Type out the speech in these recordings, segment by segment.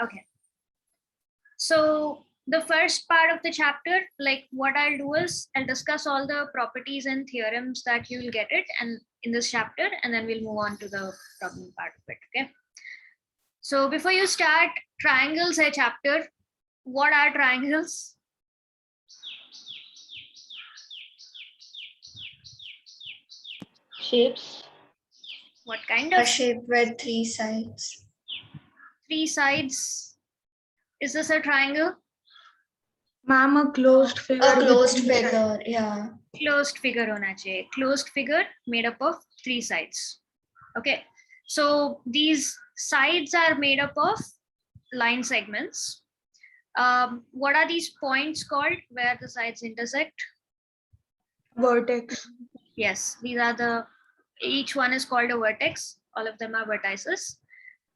Okay. So the first part of the chapter, like what I'll do is I'll discuss all the properties and theorems that you will get it and in this chapter, and then we'll move on to the problem part of it. Okay. So before you start, triangles hai chapter. What are triangles? Shapes. What kind A of shape with 3 sides. 3 sides? Is this a triangle? Ma'am, a closed figure. A with closed 3 sides. figure, yeah. Closed figure hona chahiye. Closed figure made up of 3 sides. Okay. So these sides are made up of line segments. What are these points called where the sides intersect? Vertex. Yes, these are each one is called a vertex. All of them are vertices.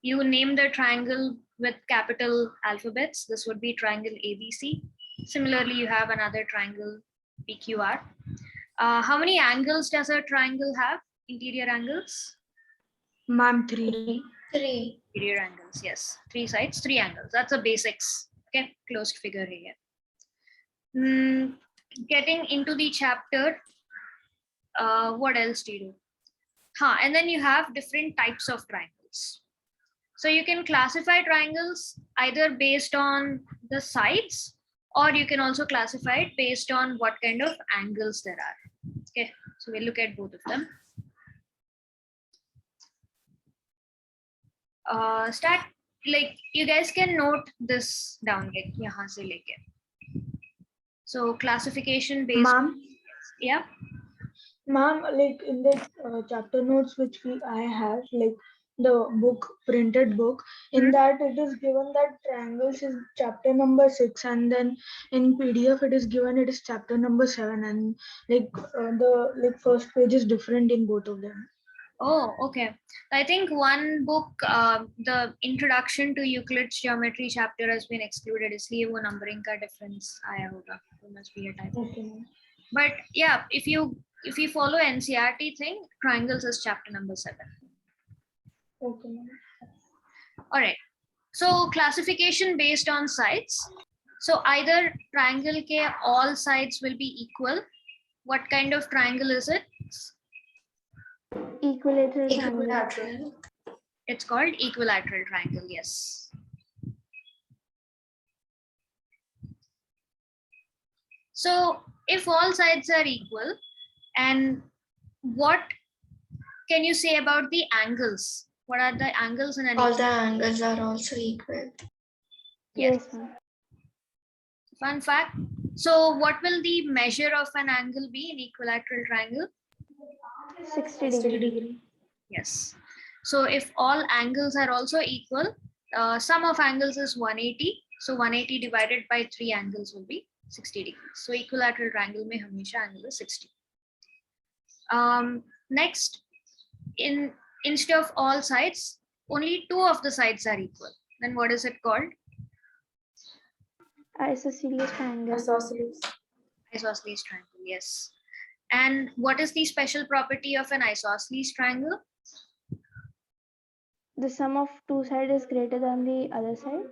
You name the triangle with capital alphabets. This would be triangle ABC. Similarly, you have another triangle PQR. How many angles does a triangle have? Interior angles? Ma'am, 3. 3. Interior angles, yes. 3 sides, 3 angles. That's the basics. Okay, closed figure here. Getting into the chapter, what else do you do? And then you have different types of triangles. So you can classify triangles either based on the sides, or you can also classify it based on what kind of angles there are. Okay, so we'll look at both of them. Start, like you guys can note this down, like yahan se leke. So classification based. Ma'am, Yeah. ma'am, like in the chapter notes which I have, like the book, printed book, in that it is given that triangles is chapter number 6, and then in PDF it is given it is chapter number 7, and like the first page is different in both of them. Oh, okay. I think one book, the introduction to Euclid's geometry chapter has been excluded. इसलिए वो numbering का difference आया होगा. There must be a typo. Okay. But yeah, if you follow NCRT thing, triangles is chapter number 7. Okay. All right. So classification based on sides. So either triangle ke all sides will be equal. What kind of triangle is it? Equilateral triangle. Equilateral. It's called equilateral triangle, yes. So if all sides are equal, and what can you say about the angles? What are the angles in an All the angles are also equal. Yes. Yes, ma'am. Fun fact. So what will the measure of an angle be in equilateral triangle? 60 degree. Yes. So if all angles are also equal, sum of angles is 180. So 180 divided by 3 angles will be 60 degrees. So equilateral triangle mein hamesha angle is 60. Next, instead of all sides, only 2 of the sides are equal. Then what is it called? Isosceles triangle. Isosceles. Isosceles triangle, yes. And what is the special property of an isosceles triangle? The sum of 2 sides is greater than the other side.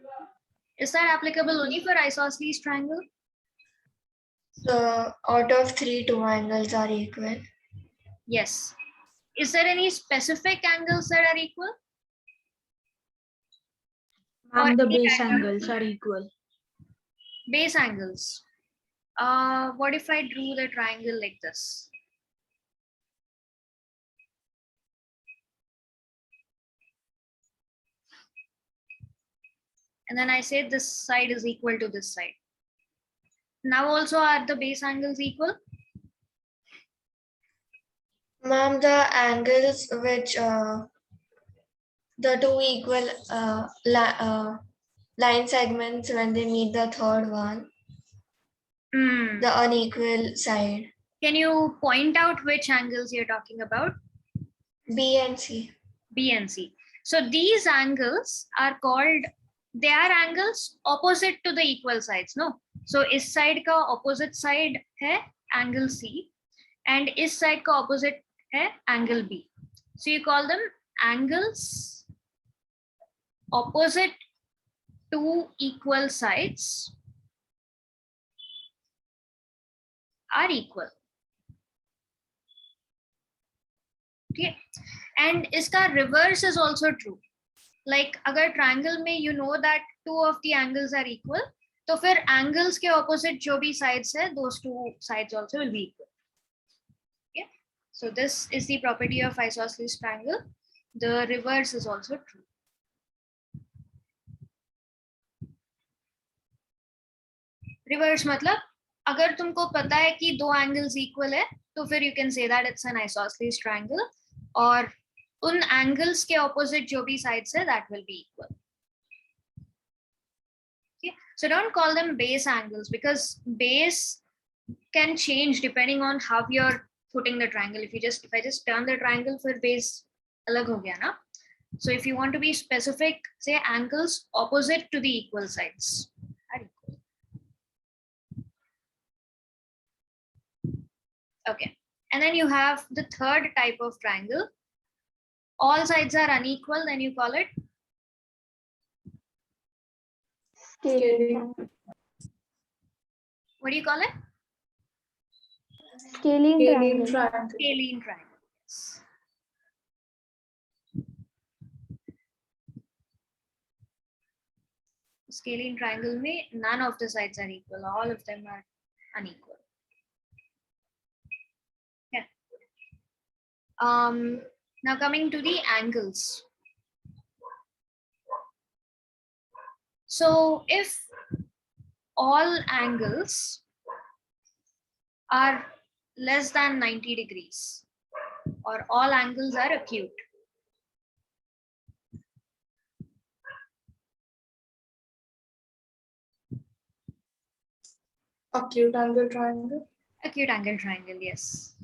Is that applicable only for isosceles triangle? So out of 3, 2 angles are equal. Yes. Is there any specific angles that are equal? And Or the any base kind of angles are equal. Base angles. What if I drew the triangle like this? And then I say this side is equal to this side. Now also are the base angles equal? Ma'am, the angles which the 2 equal line segments, when they meet the third one, the unequal side. Can you point out which angles you're talking about? B and C. B and C. So these angles are called, they are angles opposite to the equal sides, no? So इस side का opposite side है angle C, and इस side का opposite है angle B. So you call them angles opposite two equal sides are equal. Okay, and iska reverse is also true. Like अगर triangle में you know that two of the angles are equal, तो फिर angles के opposite जो भी sides है, those two sides also will be equal. Okay, so this is the property of isosceles triangle. The reverse is also true. Reverse मतलब अगर तुमको पता है कि दो angles equal है, तो फिर you can say that it's an isosceles triangle. और उन angles के opposite जो भी sides है, that will be equal. Okay, so don't call them base angles because base can change depending on how you're putting the triangle. If I just turn the triangle, फिर base अलग हो गया ना. So if you want to be specific, say angles opposite to the equal sides are equal. Okay, and then you have the third type of triangle. All sides are unequal, then you call it Scaling. what do you call it? Scaling triangle. Scalene triangle. Yes. Scalene triangle में none of the sides are equal. All of them are unequal. Yeah. Now coming to the angles. So if all angles are less than 90 degrees or all angles are acute, acute angle triangle. Acute angle triangle, yes.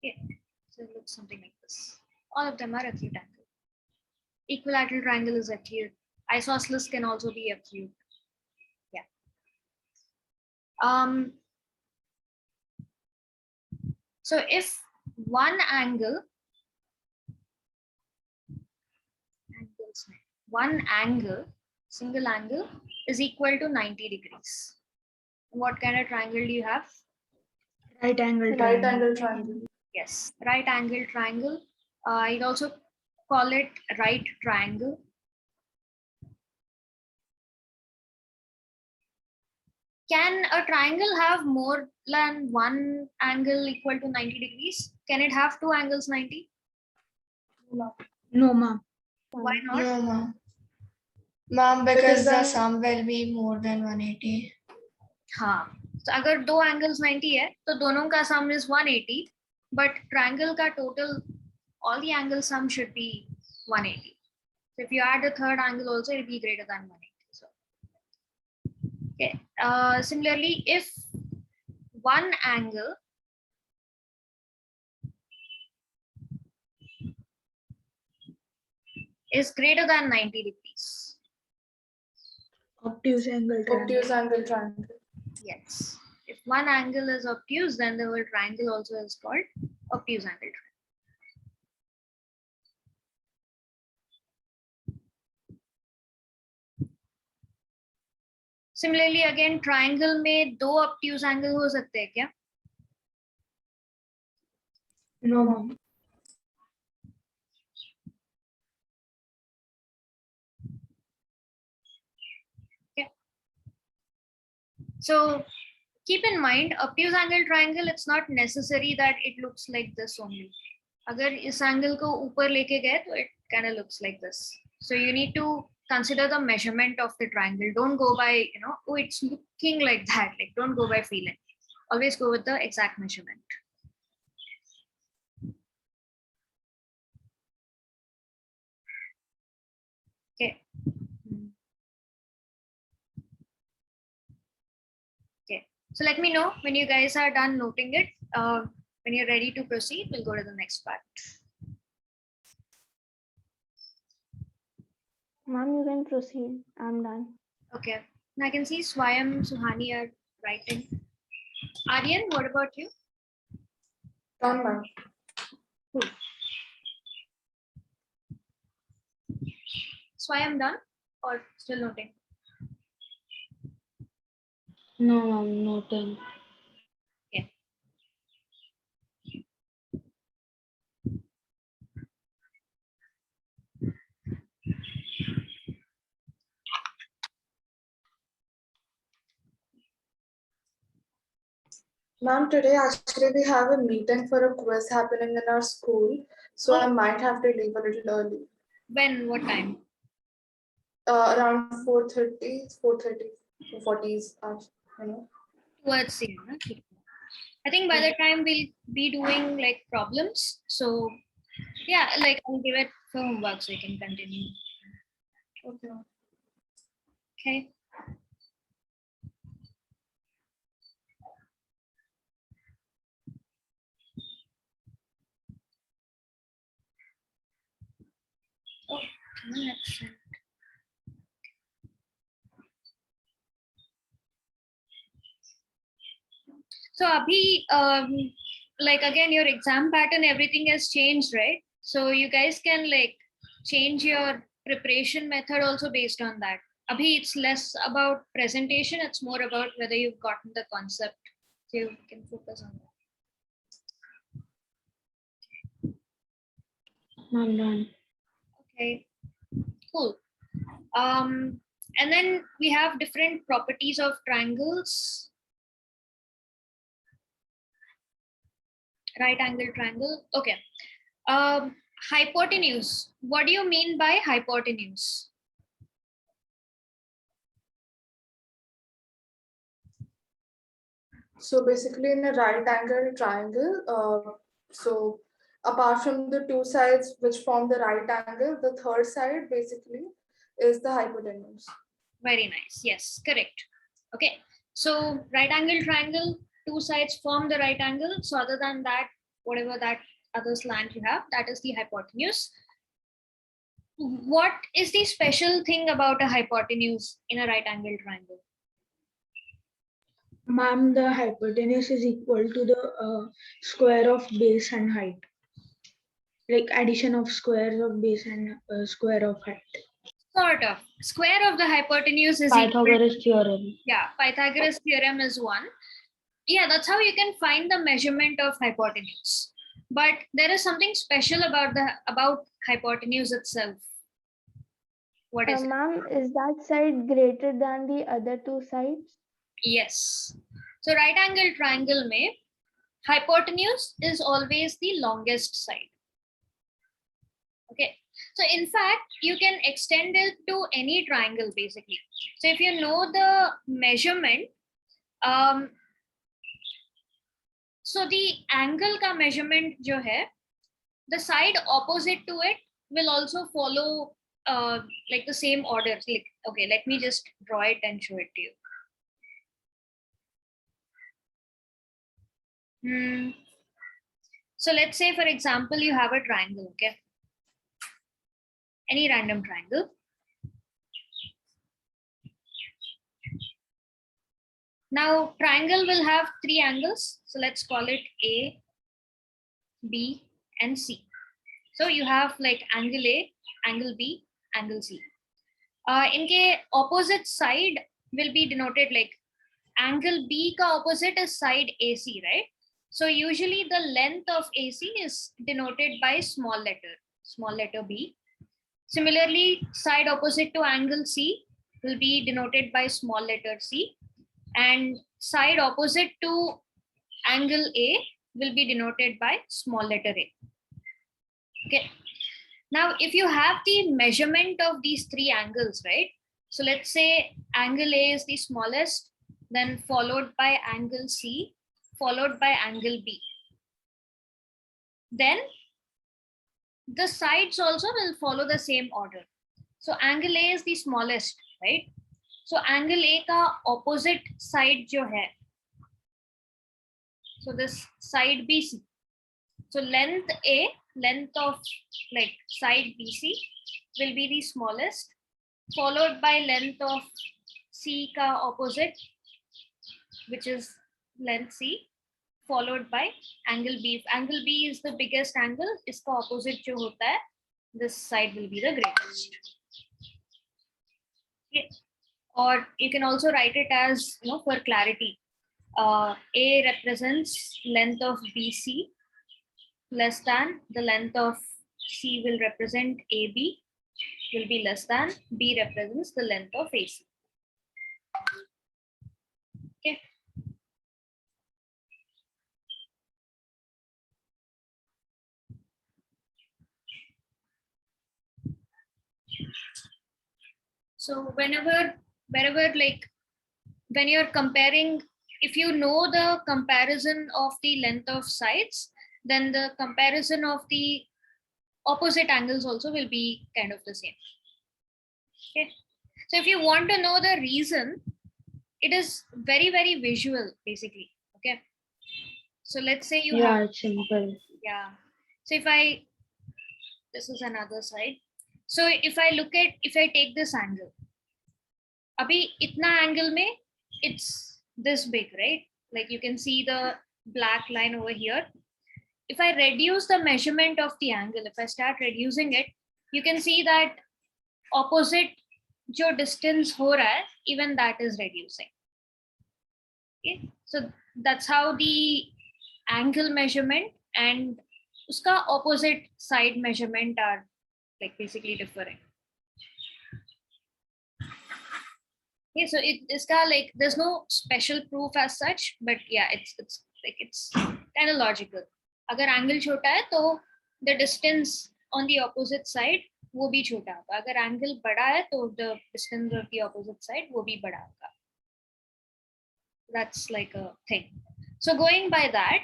Yeah, so it looks something like this. All of them are acute angle. Equilateral triangle is acute. Isosceles can also be acute. Yeah. So if one angle, single angle is equal to 90 degrees. What kind of triangle do you have? Right angle Right triangle. angle triangle. Yes, right angle triangle. You'd also call it right triangle. Can a triangle have more than one angle equal to 90 degrees? Can it have two angles 90? No, ma'am. Why not? No, ma'am. Ma'am, because the then- sum will be more than 180. हाँ, तो अगर दो angles 90 है, तो दोनों का sum is 180, but triangle का total, all the angle sum should be 180. So if you add the third angle also, it will be greater than 180. So, okay. Similarly, if one angle is greater than 90 degrees. Obtuse angle triangle. Obtuse angle triangle. Yes. If one angle is obtuse, then the whole triangle also is called obtuse angle triangle. Similarly, again, triangle में दो obtuse angle हो सकते हैं क्या? No, ma'am. So keep in mind, obtuse angle triangle, it's not necessary that it looks like this only. अगर इस angle को ऊपर लेके गए, तो it kind of looks like this. So you need to consider the measurement of the triangle. Don't go by, oh, it's looking like that. Like, don't go by feeling. Always go with the exact measurement. Okay. Okay. So let me know when you guys are done noting it. When you're ready to proceed, we'll go to the next part. Ma'am, you can proceed. I'm done. Okay. And I can see Swayam, Suhani are writing. Aryan, what about you? Done, ma'am. So I am done or still noting? No, I'm noting. Okay. Ma'am, today actually we have a meeting for a quiz happening in our school, so I might have to leave a little early. When? What time? Around 4:30, 4:30, 4:40s, you know. Towards the end. Okay. I think by the time we'll be doing like problems. So yeah, like I'll give it for homework so you can continue. Okay. Okay. Oh, that's it. So Abhi, like again, your exam pattern, everything has changed, right? So you guys can like change your preparation method also based on that. Abhi, it's less about presentation, it's more about whether you've gotten the concept. So you can focus on that. I'm done. Okay, cool. And then we have different properties of triangles. Right angle triangle. Okay. Hypotenuse. What do you mean by hypotenuse? So basically in a right angle triangle, so apart from the two sides which form the right angle, the third side basically is the hypotenuse. Very nice. Yes, correct. Okay. So right angle triangle, two sides form the right angle. So other than that, whatever that other slant you have, that is the hypotenuse. What is the special thing about a hypotenuse in a right angle triangle? Ma'am, the hypotenuse is equal to the square of base and height. Like addition of squares of base and square of height. Sort of. Square of the hypotenuse is equal Pythagoras to, theorem. yeah, Pythagoras theorem is one. Yeah, that's how you can find the measurement of hypotenuse. But there is something special about hypotenuse itself. What is it? Ma'am, is that side greater than the other two sides? Yes. So right angle triangle mein hypotenuse is always the longest side. Okay. So in fact, you can extend it to any triangle basically. So if you know the measurement, so the angle ka measurement jo hai, the side opposite to it will also follow like the same order. Like, okay, let me just draw it and show it to you. So let's say, for example, you have a triangle, okay? Any random triangle. Now, triangle will have three angles. So let's call it A, B, and C. So you have like angle A, angle B, angle C. इनके opposite side will be denoted like angle B ka opposite is side AC, right? So usually the length of AC is denoted by small letter B. Similarly, side opposite to angle C will be denoted by small letter C, and side opposite to angle A will be denoted by small letter A. Okay. Now, if you have the measurement of these three angles, right? So let's say angle A is the smallest, then followed by angle C, followed by angle B. Then the sides also will follow the same order. So angle A is the smallest, right? So angle A ka opposite side jo hai. So this side BC. So length A, length of like side BC will be the smallest, followed by length of C ka opposite, which is length C, followed by angle B. If angle B is the biggest angle, iska opposite jo hota hai, this side will be the greatest. Okay. Or you can also write it as, for clarity. A represents length of BC less than the length of C will represent AB will be less than B represents the length of AC. Okay. So wherever like when you're comparing, if you know the comparison of the length of sides, then the comparison of the opposite angles also will be kind of the same. Okay. So if you want to know the reason, it is very, very visual, basically. Okay. So let's say you have. it's simple. Yeah. So this is another side. So if I take this angle, abhi itna angle mein, it's this big, right? Like you can see the black line over here. If I reduce the measurement of the angle, if I start reducing it, you can see that opposite jo distance ho raha hai, even that is reducing. Okay, so that's how the angle measurement and uska opposite side measurement are like basically different. Okay, so iska like there's no special proof as such, but yeah, it's kind of logical. अगर angle छोटा है तो the distance on the opposite side वो भी छोटा होगा. अगर angle बड़ा है तो the distance of the opposite side वो भी बड़ा होगा. That's like a thing. So going by that,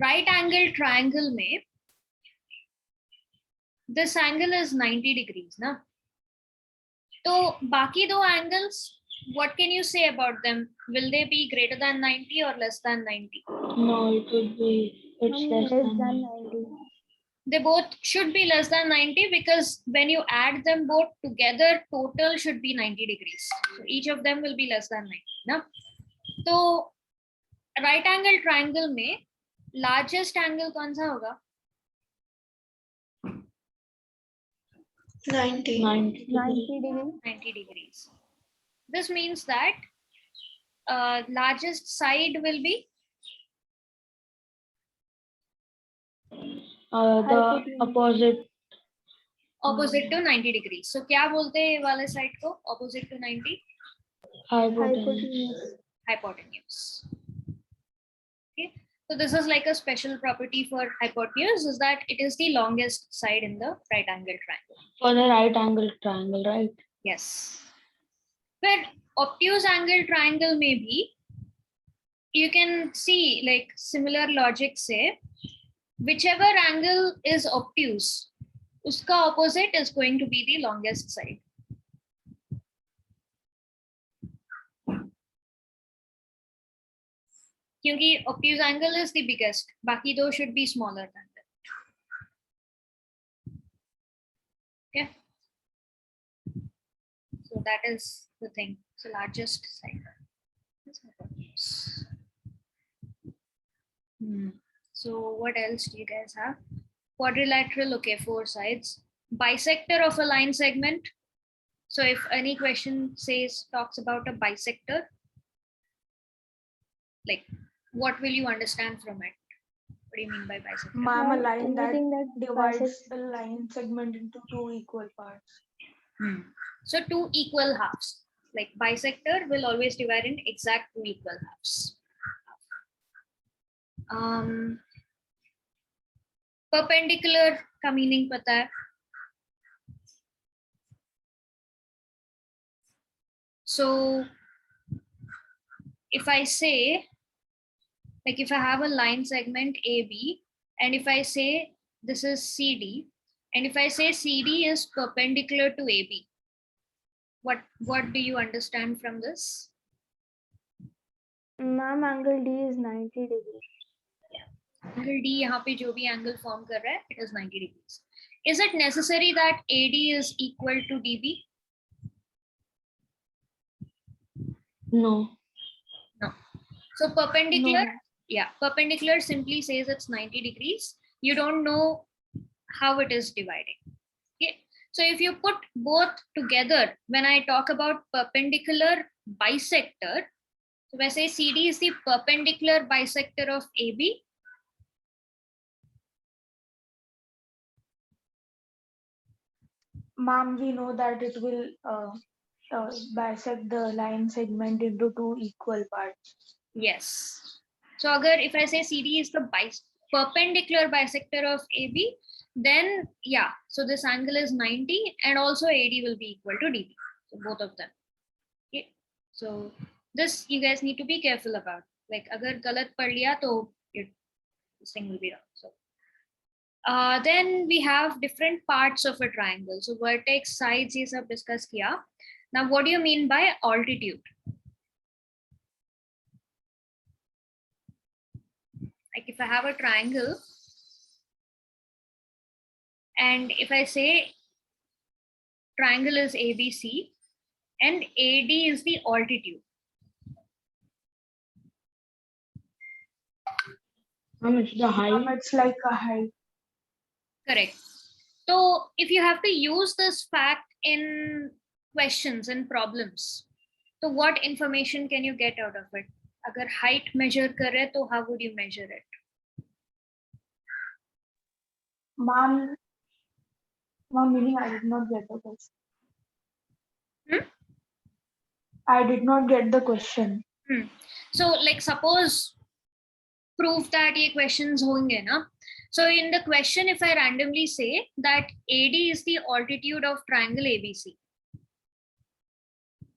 right angle triangle में this angle is 90 degrees, na? So बाकी दो angles, what can you say about them? Will they be greater than 90 or less than 90? No, it's less than 90. They both should be less than 90 because when you add them both together, total should be 90 degrees. So each of them will be less than 90. Na? So right angle triangle में largest angle कौन सा होगा? 90. 90 degrees. This means that largest side will be the opposite to 90 degrees. So क्या बोलते हैं ये वाले side को opposite to 90? Hypotenuse. Okay. So this is like a special property for hypotenuse, is that it is the longest side in the right angle triangle. For the right angle triangle, right? Yes. Where obtuse angle triangle may be, you can see like similar logic say, whichever angle is obtuse, uska opposite is going to be the longest side. Kyunki obtuse angle is the biggest, baki do should be smaller than that. Okay. So that is the thing. So largest side. So what else do you guys have? Quadrilateral, okay, 4 sides. Bisector of a line segment. So if any question talks about a bisector, like what will you understand from it? What do you mean by bisector? Ma'am, a line that Anything that divides bisects- the line segment into 2 equal parts. So 2 equal halves. Like bisector will always divide in exact 2 equal halves. Perpendicular का meaning पता है? So if I say, like if I have a line segment AB, and if I say this is CD, and if I say CD is perpendicular to AB, what do you understand from this? Ma'am, angle D is 90 degrees. Angle D यहाँ पे जो भी angle form कर रहा है, it is 90 degrees. Is it necessary that AD is equal to DB? No. No. So perpendicular, Yeah, perpendicular simply says it's 90 degrees. You don't know how it is dividing. Okay, so if you put both together, when I talk about perpendicular bisector, so when I say CD is the perpendicular bisector of AB. Ma'am, we know that it will bisect the line segment into two equal parts. Yes. So if I say CD is the perpendicular bisector of AB, then yeah, so this angle is 90 and also AD will be equal to DB. So both of them. Okay. So this you guys need to be careful about. Like agar galat pad liya to this thing will be wrong. So then we have different parts of a triangle. So vertex, sides, ye sab discuss kiya. Now what do you mean by altitude? Like if I have a triangle and if I say triangle is ABC and AD is the altitude. It's the height. It's like a height. Correct. So if you have to use this fact in questions and problems, so what information can you get out of it? Agar height measure kare, to how would you measure it? Ma'am, meaning I did not get the question. I did not get the question. So like suppose proof that ye questions honge na. So in the question, if I randomly say that AD is the altitude of triangle ABC,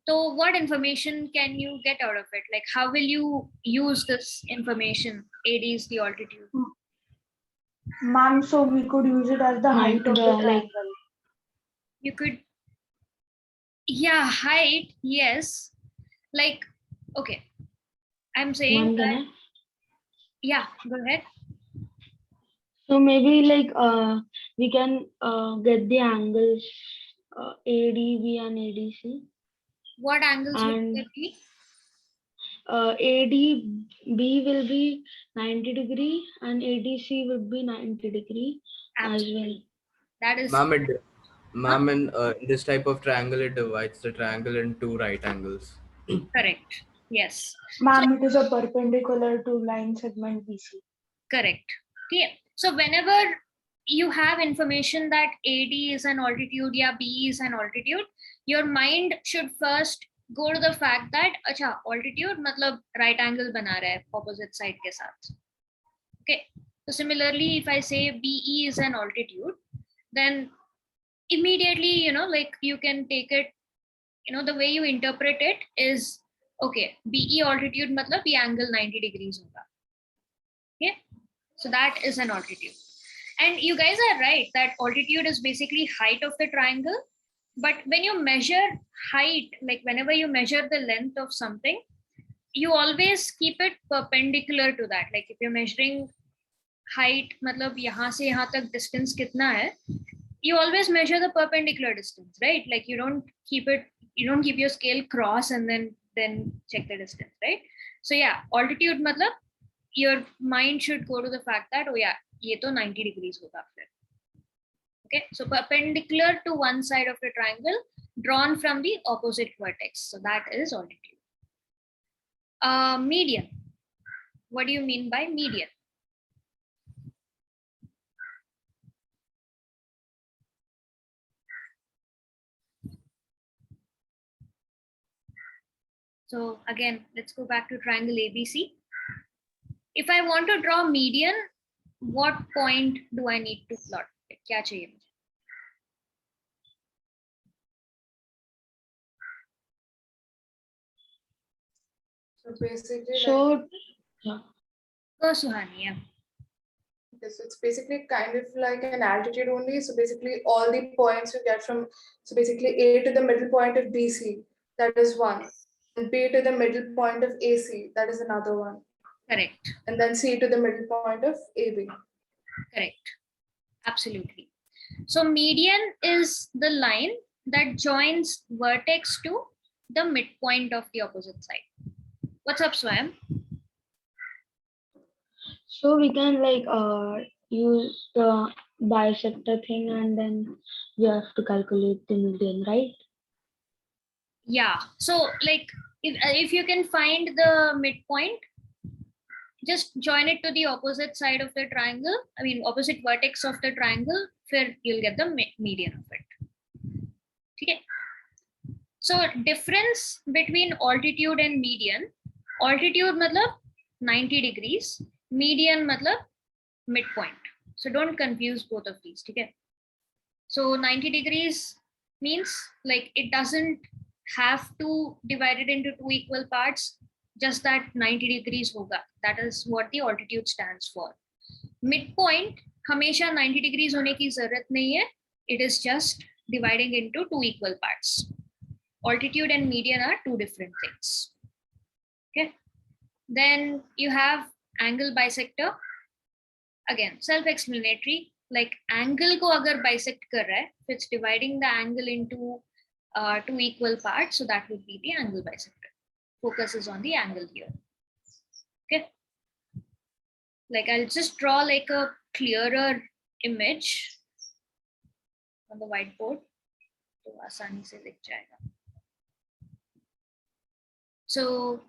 so what information can you get out of it? Like how will you use this information? AD is the altitude. Ma'am, so we could use it as the height of the triangle. You could, yeah, height, yes. Like, okay, I'm saying that, yeah, go ahead. So maybe like we can get the angles ADB and ADC. What angles would And there be? ADB will be 90 degree and ADC would be 90 degree as well. That is Ma'am, in this type of triangle, it divides the triangle in two right angles. correct. Yes. Ma'am, it is a perpendicular to line segment BC. Correct. Okay. So whenever you have information that AD is an altitude, yeah, B is an altitude, your mind should first go to the fact that acha, altitude matlab right angle bana raha hai opposite side ke saath. Okay. So similarly, if I say BE is an altitude, then immediately, you know, like you can take it, you know, the way you interpret it is, okay, BE altitude matlab ye angle 90 degrees hoga. Okay. So that is an altitude. And you guys are right that altitude is basically height of the triangle. But when you measure height, like whenever you measure the length of something, you always keep it perpendicular to that. Like if you're measuring height, matlab yahan se yahan tak distance kitna hai, you always measure the perpendicular distance, right? Like you don't keep your scale cross and then check the distance, right? So yeah, altitude matlab your mind should go to the fact that, oh yeah, ye to 90 degrees hoga phir. Okay, so perpendicular to one side of the triangle drawn from the opposite vertex. So that is altitude. Median. What do you mean by median? So again, let's go back to triangle ABC. If I want to draw median, what point do I need to plot? Kya chahiye mujhe? So basically, Go Suhani, yeah. yes, it's basically kind of like an altitude only. So basically all the points you get from, so basically A to the middle point of BC, that is one. And B to the middle point of AC, that is another one. Correct. And then C to the middle point of AB. Correct. Absolutely. So median is the line that joins vertex to the midpoint of the opposite side. What's up, Swam? So we can like use the bisector thing and then we have to calculate the median, right? Yeah. So like if you can find the midpoint, just join it to the opposite side of the triangle. I mean, opposite vertex of the triangle, where you'll get the median of it. Okay. So difference between altitude and median. Altitude matlab 90 degrees. Median matlab midpoint. So don't confuse both of these. Okay. So 90 degrees means like it doesn't have to divide it into two equal parts. Just that 90 degrees hoga. That is what the altitude stands for. Midpoint हमेशा 90 degrees होने की जरूरत नहीं है. It is just dividing into two equal parts. Altitude and median are two different things. Okay. Then you have angle bisector. Again, self-explanatory. Like angle को अगर bisect कर रहा है, if it's dividing the angle into two equal parts, so that would be the angle bisector. Focus is on the angle here. Okay. Like I'll just draw like a clearer image on the whiteboard. तो आसानी से दिख जाएगा. So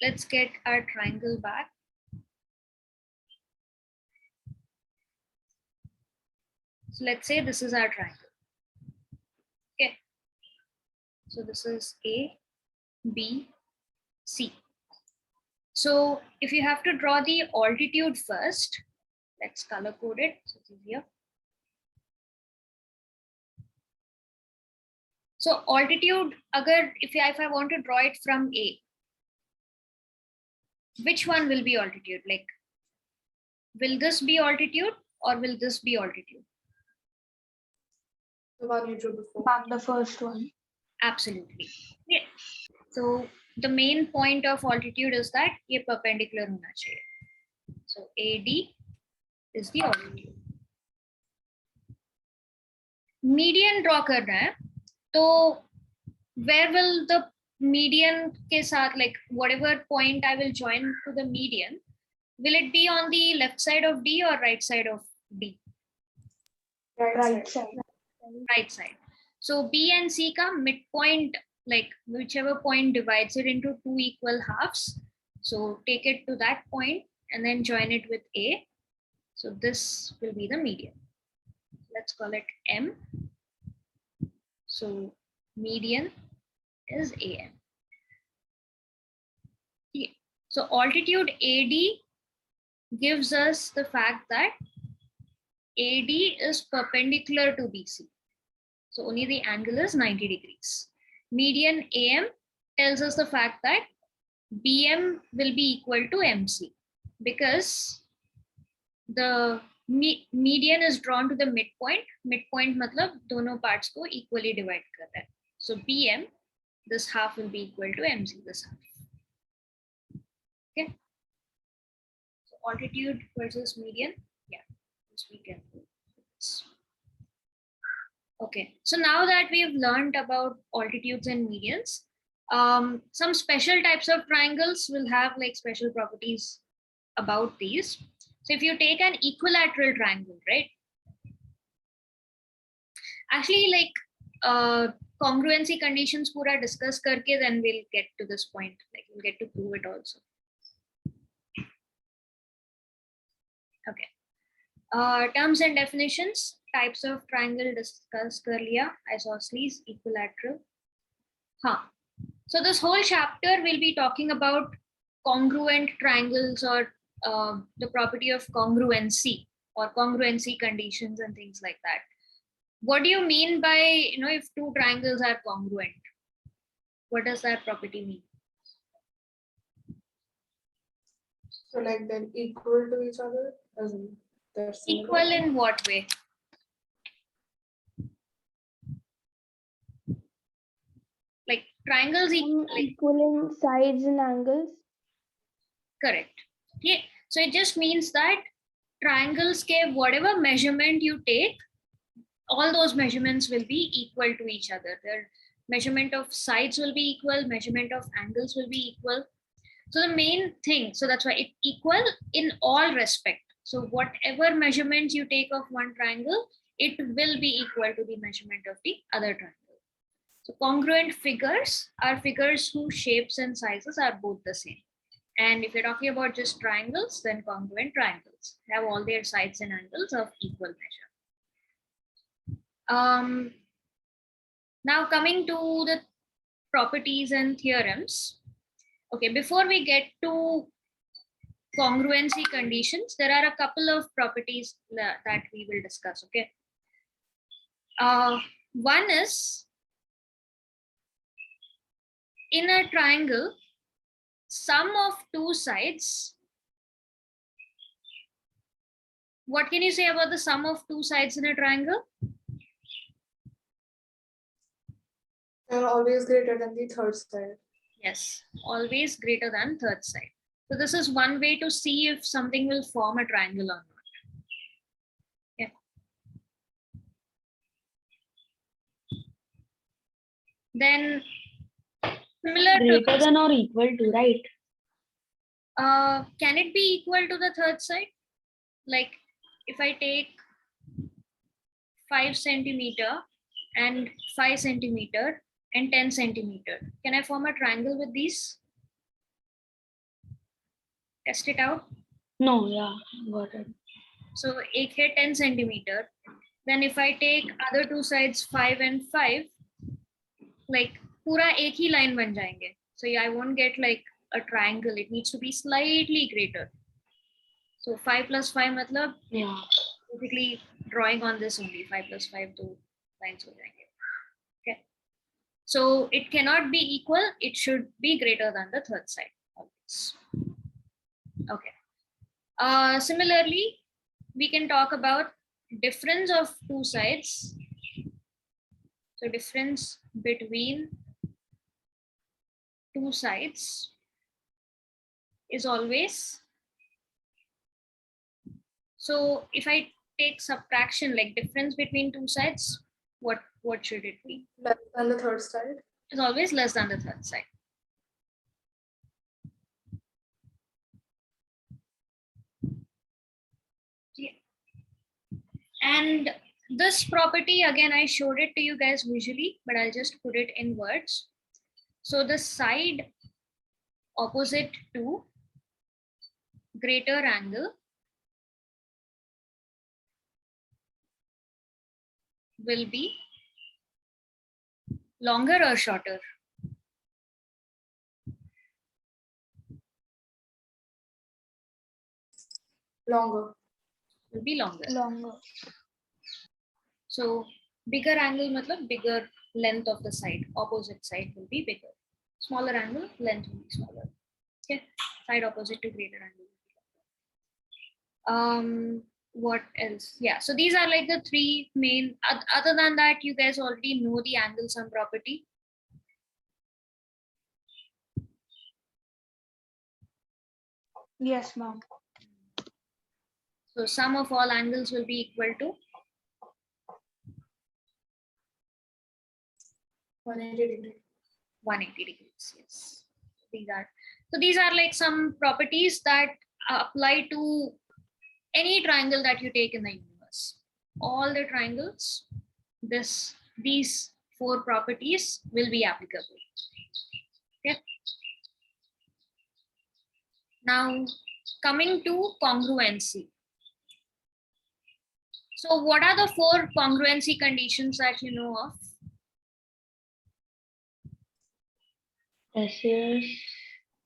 let's get our triangle back. So let's say this is our triangle. Okay. So this is A, B, C. So if you have to draw the altitude first, let's color code it so it's easier. So altitude, if I want to draw it from A, which one will be altitude? Like, will this be altitude or will this be altitude? The one you drew before. The first one. Absolutely. Yeah. So the main point of altitude is that ये perpendicular होना चाहिए. So AD is the altitude. Median draw करना है, तो where will the median के साथ, like whatever point I will join to the median, will it be on the left side of D or right side of D? Right side. Right side. So B and C ka midpoint, like whichever point divides it into two equal halves. So take it to that point and then join it with A. So this will be the median. Let's call it M. So median is AM. Okay. So altitude AD gives us the fact that AD is perpendicular to BC. So only the angle is 90 degrees. Median AM tells us the fact that BM will be equal to MC because the median is drawn to the midpoint. Midpoint matlab dono parts ko equally divide kar raha hai. So BM, this half will be equal to MC, this half. Okay. So altitude versus median. Yeah, this we can do. Okay, so now that we've learned about altitudes and medians, some special types of triangles will have like special properties about these. So if you take an equilateral triangle, right? Actually, like congruency conditions pura discuss karke, then we'll get to this point. Like we'll get to prove it also. Okay. Terms and definitions. Types of triangle discussed earlier: isosceles, equilateral. So this whole chapter will be talking about congruent triangles or the property of congruency or congruency conditions and things like that. What do you mean by, if two triangles are congruent? What does that property mean? So like they're equal to each other, as in they're similar. Equal in what way? Like triangles equal in sides and angles. Correct. Yeah. So it just means that triangles ke whatever measurement you take, all those measurements will be equal to each other. Their measurement of sides will be equal, measurement of angles will be equal. So the main thing, so that's why it's equal in all respect. So whatever measurements you take of one triangle, it will be equal to the measurement of the other triangle. So congruent figures are figures whose shapes and sizes are both the same. And if you're talking about just triangles, then congruent triangles have all their sides and angles of equal measure. Now coming to the properties and theorems. Okay, before we get to congruency conditions, there are a couple of properties that we will discuss. Okay. One is, in a triangle, sum of two sides. What can you say about the sum of two sides in a triangle? They're always greater than the third side. Yes, always greater than third side. So this is one way to see if something will form a triangle or not. Yeah. Then similar Greater than or equal to, right? Can it be equal to the third side? Like if I take 5 centimeter and 5 centimeter and 10 centimeter, can I form a triangle with these? Test it out. No, yeah, got it. So एक है 10 centimeter. Then if I take other two sides 5 and 5, like पूरा एक ही line बन जाएंगे. So I won't get like a triangle. It needs to be slightly greater. So 5 plus 5 matlab, Yeah. basically drawing on this only, 5 plus 5 two lines हो जाएंगे. Okay. So it cannot be equal. It should be greater than the third side. Okay. Similarly, we can talk about difference of two sides. So difference between two sides is always, so if I take subtraction, like difference between two sides, what should it be? Less than the third side. It's always less than the third side. Yeah. And this property, again, I showed it to you guys visually, but I'll just put it in words. So the side opposite to greater angle will be longer or shorter? Longer. Will be longer. Longer. So bigger angle matlab bigger length of the side, opposite side will be bigger. Smaller angle, length will be smaller. Okay, side opposite to greater angle. What else? Yeah, so these are like the three main, other than that, you guys already know the angle sum property. Yes, ma'am. So sum of all angles will be equal to 180 degrees. 180 degrees. Yes, these are like some properties that apply to any triangle that you take in the universe. All the triangles, these four properties will be applicable. Okay. Now coming to congruency. So what are the four congruency conditions that you know of? SAS,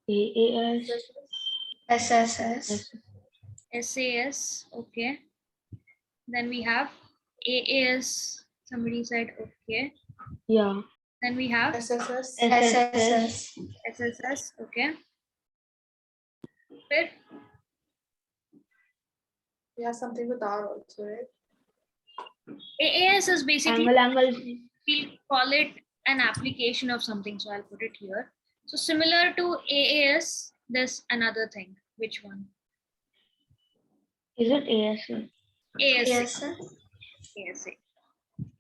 AAS, SSS. SAS, okay. Then we have AAS, somebody said okay. yeah, Then we have SSS. SSS. SSS, okay. Then We have something with R also, right? AAS is basically, angle. we'll call it an application of something, so I'll put it here. So similar to AAS, there's another thing. Which one? Is it ASA? ASA. ASA.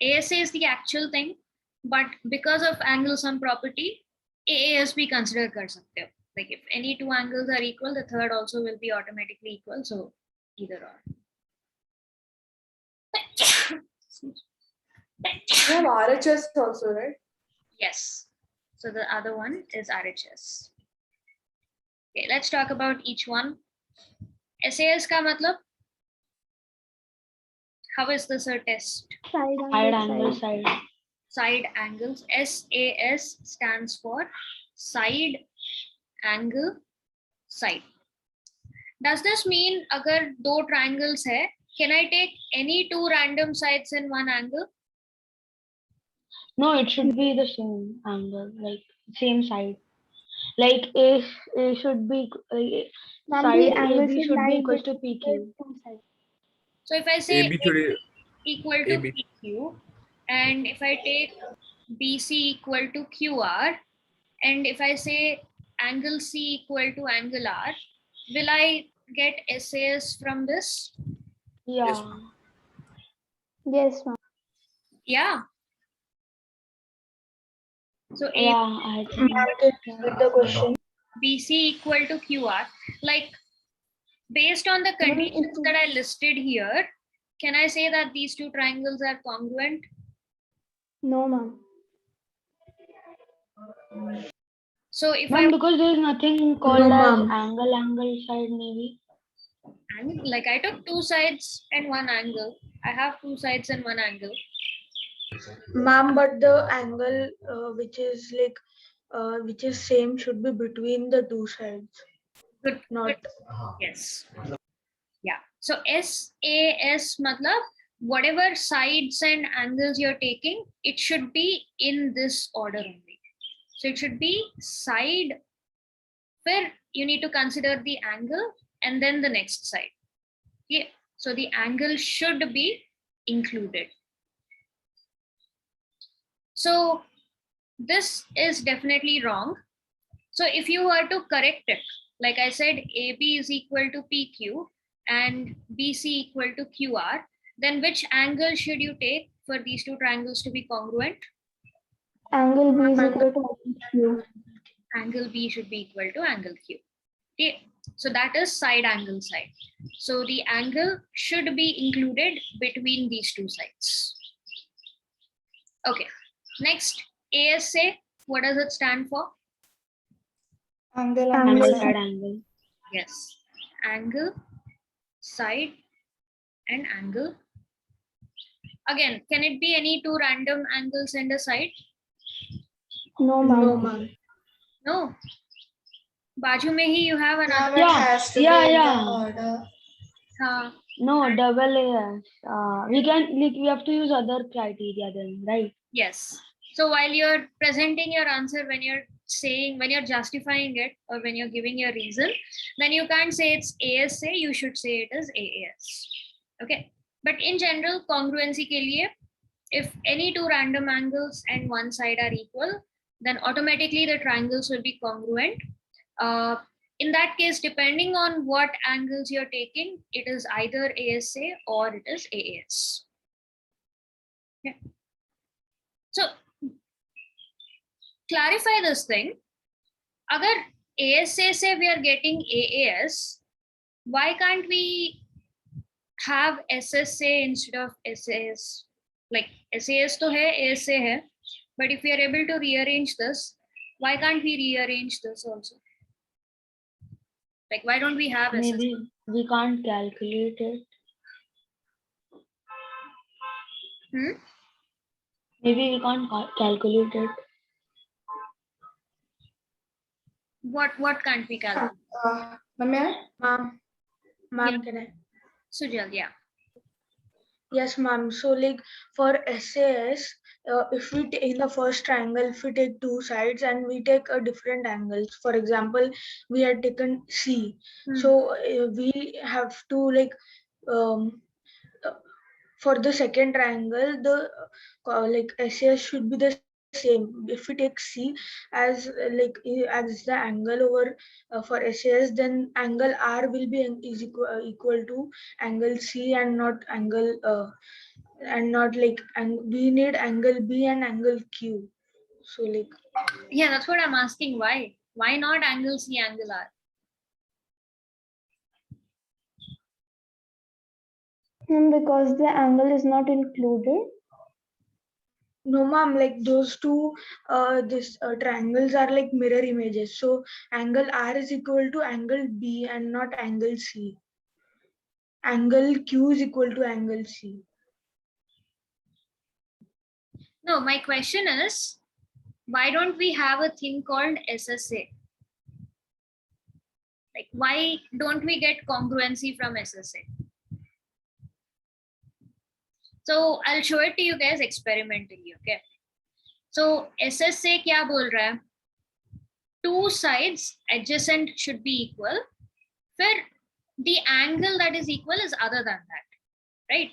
ASA is the actual thing, but because of angle sum property, AAS we consider kar sakte ho. Like if any two angles are equal, the third also will be automatically equal. So either or. You have RHS also, right? Yes. So the other one is RHS. Okay, let's talk about each one. SAS ka matlab? How is this a test? Side angle, side. Side angles. SAS stands for side angle side. Does this mean agar do triangles hai, can I take any two random sides in one angle? No, it should be the same angle, like same side. Like A should be side AB should be equal to PQ. So if I say AB should AB equal to AB. PQ, and if I take BC equal to QR, and if I say angle C equal to angle R, will I get SAS from this? Yeah. Yes. Yes, ma'am. Yeah. So Yeah, I think. The question. BC equal to QR, like based on the conditions that I listed here, can I say that these two triangles are congruent? No, ma'am. So if Ma'am, because there is nothing called No, as ma'am. angle side maybe. like I took two sides and one angle. I have two sides and one angle. Ma'am, but the angle which is same should be between the two sides. Good. Not. Yes. Yeah. So SAS matlab whatever sides and angles you're taking, it should be in this order only. So it should be side where you need to consider the angle and then the next side. Yeah. So the angle should be included. So this is definitely wrong. So if you were to correct it, like I said, AB is equal to PQ and BC equal to QR, then which angle should you take for these two triangles to be congruent? Angle B is equal to Q. Angle B should be equal to angle Q. Okay. So that is side angle side. So the angle should be included between these two sides. Okay. Next, ASA, what does it stand for? Angle Side angle. Yes. Angle, side, and angle. Again, can it be any two random angles and a side? No, ma'am. No, ma'am. No. Baju mein hi you have another. It has to be in the order. No, double AS. We have to use other criteria then, right? Yes. So while you're presenting your answer, when you're justifying it or when you're giving your reason, then you can't say it's ASA, you should say it as AAS. Okay. But in general, congruency ke liye, if any two random angles and one side are equal, then automatically the triangles will be congruent. In that case, depending on what angles you're taking, it is either ASA or it is AAS. Okay. So clarify this thing. Agar ASA say we are getting AAS, why can't we have SSA instead of SAS? Like SAS to hai, ASA hai, but if we are able to rearrange this, why can't we rearrange this also? Like why don't we have SSA? Maybe we can't calculate it. Maybe we can't calculate it. What can't we calculate? Ma'am, Yeah. can I? Sujal, yeah. Yes, ma'am. So, like for SAS, if we in the first triangle, if we take two sides and we take a different angles, for example, we had taken C. So we have to for the second triangle, the SAS should be the same. If we take C as as the angle over for SAS, then angle R will be is equal to angle C and not angle and we need angle B and angle Q. So yeah, that's what I'm asking. Why? Why not angle C, angle R? Because the angle is not included. No, ma'am, like those two triangles are like mirror images. So angle R is equal to angle B and not angle C. Angle Q is equal to angle C. No, my question is, why don't we have a thing called SSA? Like, why don't we get congruency from SSA? So I'll show it to you guys experimentally, okay? So SSA क्या बोल रहा है? Two sides adjacent should be equal. Where the angle that is equal is other than that, right?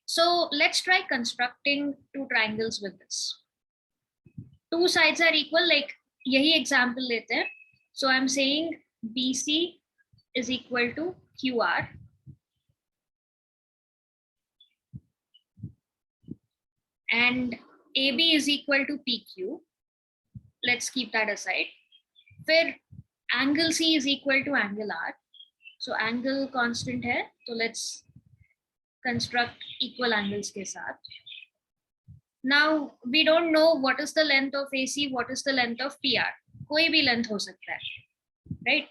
So let's try constructing two triangles with this. Two sides are equal, like यही example लेते हैं. So I'm saying BC is equal to QR. And AB is equal to PQ. Let's keep that aside. Where angle C is equal to angle R. So angle constant है. So let's construct equal angles के साथ. Now we don't know what is the length of AC, what is the length of PR. कोई भी length हो सकता है, right?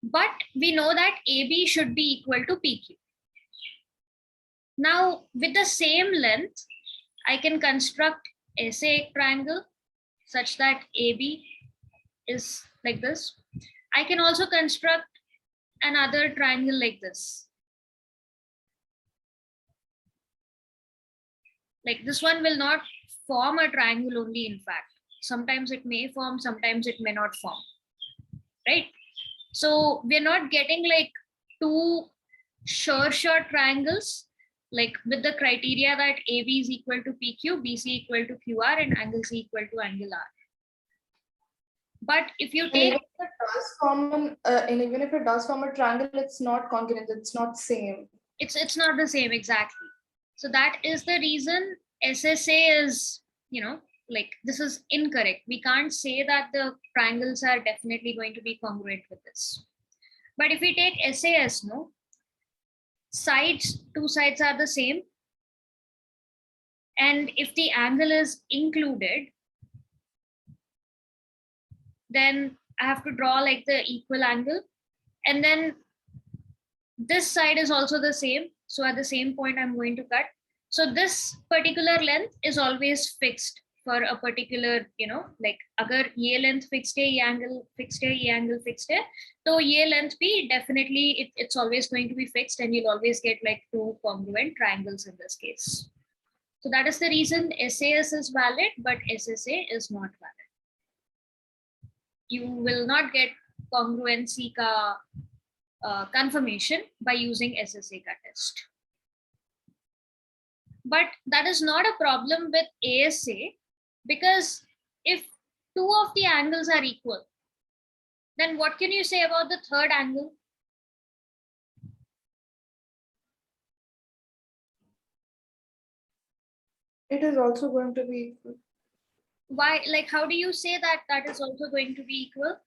But we know that AB should be equal to PQ. Now with the same length, I can construct SA triangle such that AB is like this. I can also construct another triangle like this. Like this one will not form a triangle only, in fact. Sometimes it may form, sometimes it may not form, right? So we're not getting like two sure triangles, like with the criteria that AB is equal to PQ, BC equal to QR, and angle C equal to angle R. But if you take even if it does form a triangle, it's not congruent, it's not same. It's not the same, exactly. So that is the reason SSA is, like this is incorrect. We can't say that the triangles are definitely going to be congruent with this. But if we take SAS, no, two sides are the same. And if the angle is included, then I have to draw like the equal angle. And then this side is also the same. So at the same point, I'm going to cut. So this particular length is always fixed for a particular, like agar ye length fixed hai, ye angle fixed hai, ye angle fixed hai, so ye length bhi definitely it's always going to be fixed, and you'll always get like two congruent triangles in this case. So that is the reason SAS is valid, but SSA is not valid. You will not get congruency ka confirmation by using SSA ka test. But that is not a problem with ASA, because if two of the angles are equal, then what can you say about the third angle? It is also going to be equal. Why? Like, how do you say that that is also going to be equal?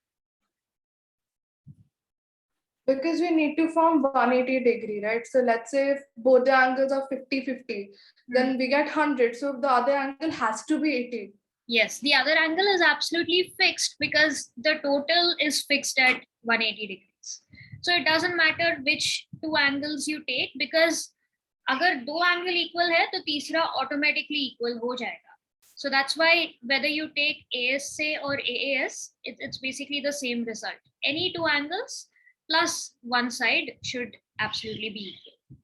Because we need to form 180 degree, right? So let's say if both the angles are 50-50, then we get 100. So the other angle has to be 80. Yes, the other angle is absolutely fixed because the total is fixed at 180 degrees. So it doesn't matter which two angles you take, because agar do angle equal hai, to तीसरा automatically equal ho jayega. So that's why whether you take ASA or AAS, it's basically the same result. Any two angles plus one side should absolutely be equal.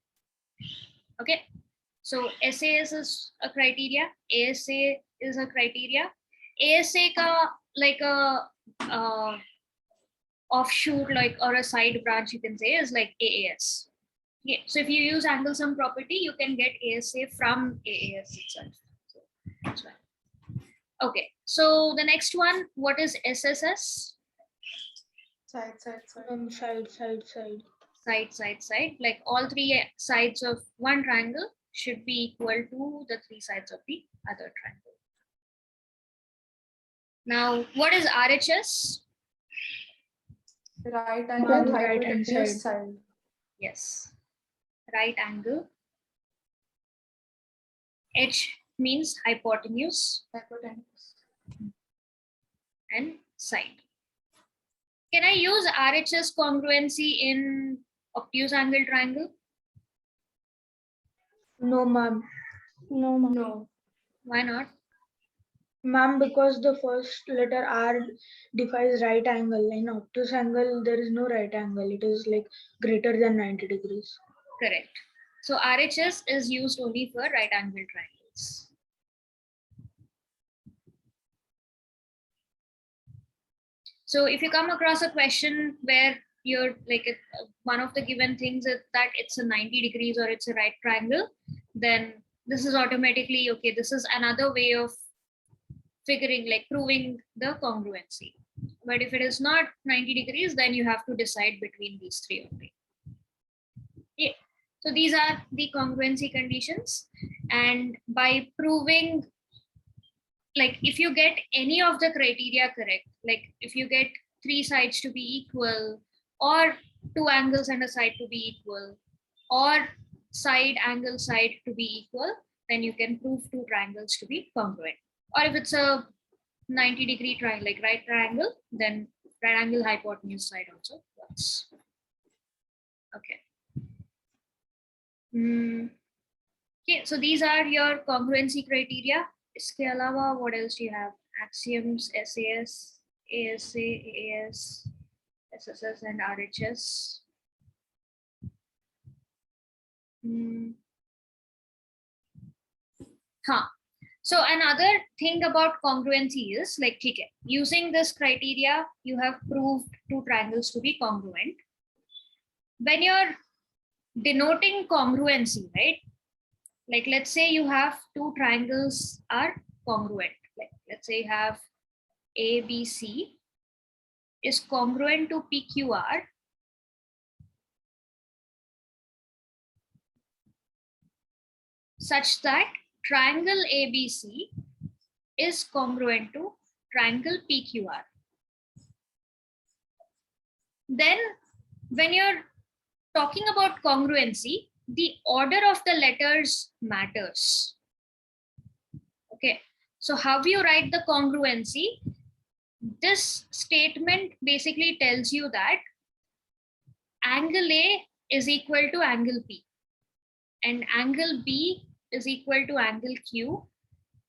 Okay, so SAS is a criteria, ASA is a criteria. ASA ka like a offshoot, like, or a side branch you can say, is like AAS. Yeah, so if you use angle sum property, you can get ASA from AAS itself. So that's why. Okay, so the next one, what is SSS? Side. Side. Like all three sides of one triangle should be equal to the three sides of the other triangle. Now, what is RHS? Right Ma'am, angle right hand hypotenuse side. side. Yes, right angle. H means hypotenuse Hypotenuse. and side. Can I use RHS congruency in obtuse angle triangle? No, ma'am. No, ma'am. No. Why not? Ma'am, because the first letter R defines right angle. In obtuse angle, there is no right angle. It is like greater than 90 degrees. Correct. So RHS is used only for right angle triangles. So if you come across a question where you're like one of the given things is that it's a 90 degrees or it's a right triangle, then this is automatically okay. This is another way of figuring, like proving the congruency. But if it is not 90 degrees, then you have to decide between these three only. Yeah. So these are the congruency conditions. And by proving, like if you get any of the criteria correct, like if you get 3 sides to be equal, or 2 angles and a side to be equal, or side angle side to be equal, then you can prove 2 triangles to be congruent. Or if it's a 90-degree triangle, like right triangle, then right angle hypotenuse side also works. Okay. Okay, so these are your congruency criteria. इसके अलावा what else do you have? Axioms, SAS, ASA, AS, SSS, and RHS. So another thing about congruency is like, okay, using this criteria, you have proved 2 triangles to be congruent. When you're denoting congruency, right? Like let's say you have 2 triangles are congruent. Like let's say you have ABC is congruent to PQR. Such that triangle ABC is congruent to triangle PQR. Then when you're talking about congruency, the order of the letters matters. Okay, so how you write the congruency? This statement basically tells you that angle A is equal to angle P, and angle B is equal to angle Q,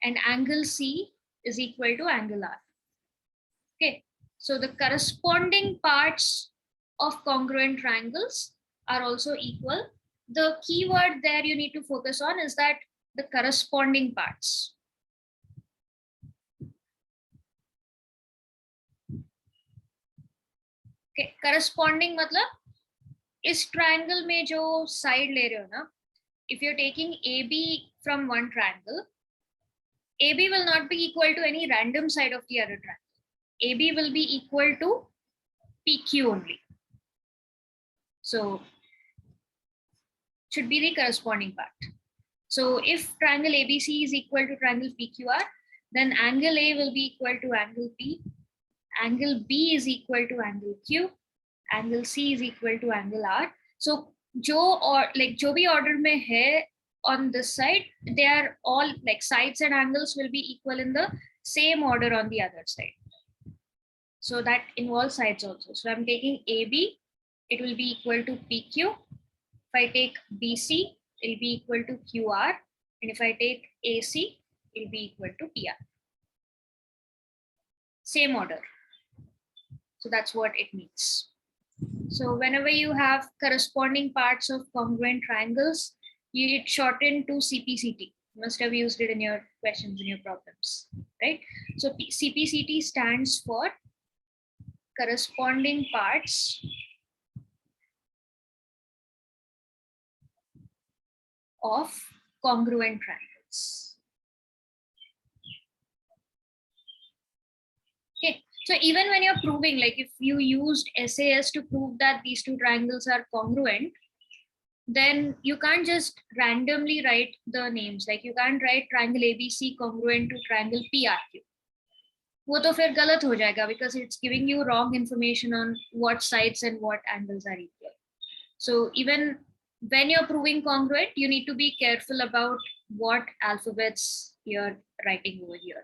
and angle C is equal to angle R. Okay, so the corresponding parts of congruent triangles are also equal. The key word there you need to focus on is that the corresponding parts. Okay, corresponding मतलब इस triangle में जो side ले रहे हो ना, if you're taking AB from one triangle, AB will not be equal to any random side of the other triangle. AB will be equal to PQ only. So should be the corresponding part. So if triangle ABC is equal to triangle PQR, then angle A will be equal to angle P, angle B is equal to angle Q, angle C is equal to angle R. So जो और like जो भी order में है on this side, they are all like sides and angles will be equal in the same order on the other side. So that involves sides also. So I'm taking AB, it will be equal to PQ. If I take BC, it will be equal to QR. And if I take AC, it will be equal to PR. Same order. So that's what it means. So whenever you have corresponding parts of congruent triangles, you shorten to CPCT. You must have used it in your questions, in your problems, right? So CPCT stands for corresponding parts of congruent triangles. Okay, so even when you're proving, like if you used SAS to prove that these 2 triangles are congruent, then you can't just randomly write the names. Like you can't write triangle ABC congruent to triangle PRQ. वो तो फिर गलत हो जाएगा because it's giving you wrong information on what sides and what angles are equal. So even when you're proving congruent, you need to be careful about what alphabets you're writing over here.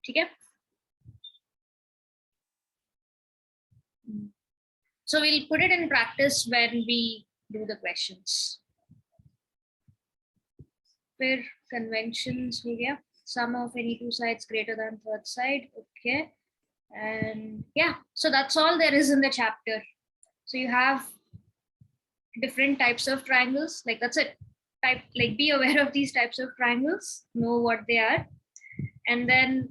Okay? So we'll put it in practice when we do the questions. Where conventions हो गया. Sum of any two sides greater than third side. Okay. And yeah, so that's all there is in the chapter. So you have different types of triangles. Like that's it. Be aware of these types of triangles, know what they are. And then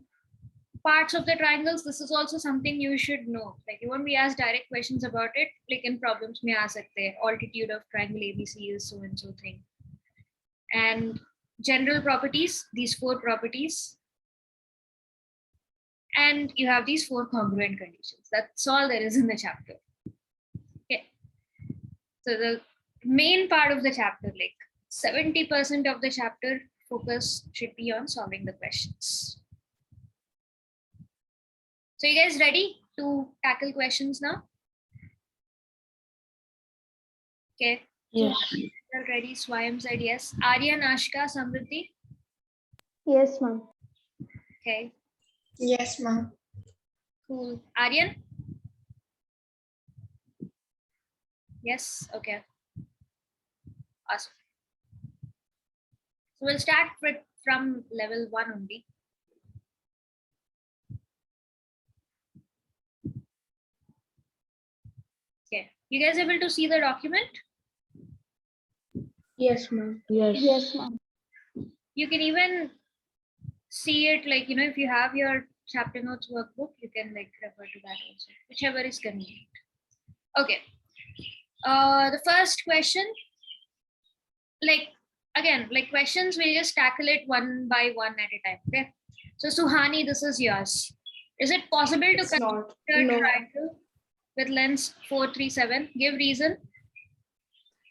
parts of the triangles, this is also something you should know. Like you won't be asked direct questions about it. Like in problems mein aa sakte hai, altitude of triangle ABC is so and so thing. And general properties, these 4 properties. And you have these 4 congruent conditions. That's all there is in the chapter. Okay. So the main part of the chapter, like 70% of the chapter focus should be on solving the questions. So you guys ready to tackle questions now? Okay. Yes. So ready, Swayam said yes. Aryan, Ashka, Samriddhi? Yes, ma'am. Okay, Yes, ma'am. cool. Aryan? Yes, okay. Awesome. So we'll start from level 1 only. Okay, you guys able to see the document? Yes, ma'am. Yes. ma'am. You can even see it like, if you have your chapter notes workbook, you can like refer to that also, whichever is convenient. Okay. The first question, like again, like questions, we'll just tackle it one by one at a time. Okay. So Suhani, this is yours. Is it possible to It's not. construct a No. triangle with lengths 437? Give reason.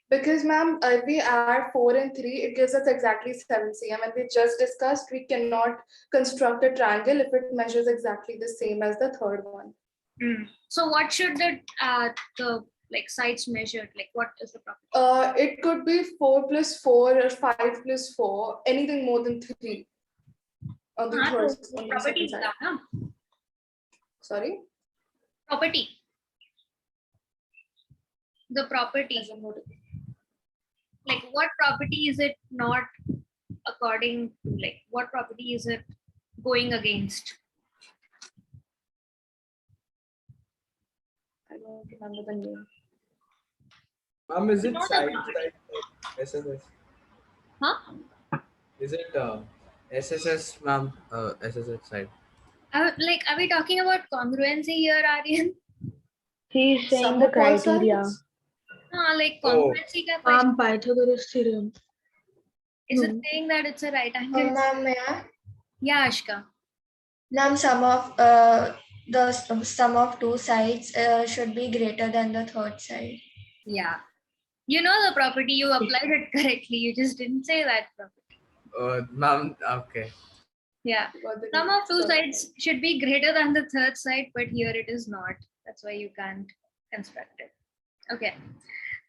Because ma'am, if we add 4 and 3, it gives us exactly 7 cm. And we just discussed we cannot construct a triangle if it measures exactly the same as the third one. So what should the like sides measured? Like what is the property? It could be 4 plus 4 or 5 plus 4, anything more than 3 on the third, on the second side. Sorry? Property. The property. Like what property is it not according to, like what property is it going against? I don't remember the name. Ma'am, is it Not a side property. SSS? Huh? Is it SSS, ma'am? SSS side. Are we talking about congruency here, Aryan? He's saying Sum the of all criteria. sides? Like congruency ka question Pythagoras theorem. is it no. saying that it's a right angle? Ma'am, may I? Yeah, Ashka. Ma'am, the sum of two sides should be greater than the third side. Yeah. You know the property, you applied it correctly. You just didn't say that property. Ma'am, okay. Yeah. Got the Sum name. of two Sorry. sides should be greater than the third side, but here it is not. That's why you can't construct it. Okay.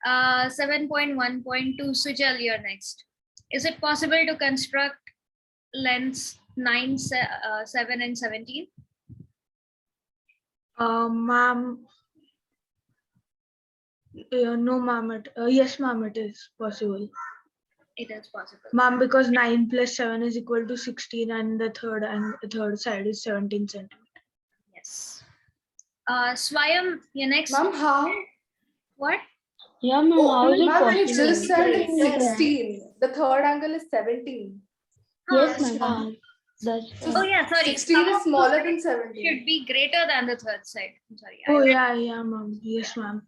7.1.2, Sujal, you're next. Is it possible to construct lengths 9, 7, and 17? Ma'am. No, ma'am. Yes, ma'am. It is possible. It is possible. Ma'am, because 9 plus 7 is equal to 16, and the third side is 17 centimeters. Yes. Swayam, you're next. Ma'am, how? What? Yeah, ma'am. Oh, How is it ma'am, you possible? just said it's Greater than. 16. The third angle is 17. Yes, Yes, ma'am. ma'am. That's Oh yeah, sorry. 16 Sum is of two smaller sides than 17. should be greater than the third side. I'm sorry. Oh, yeah, ma'am. Yes, ma'am.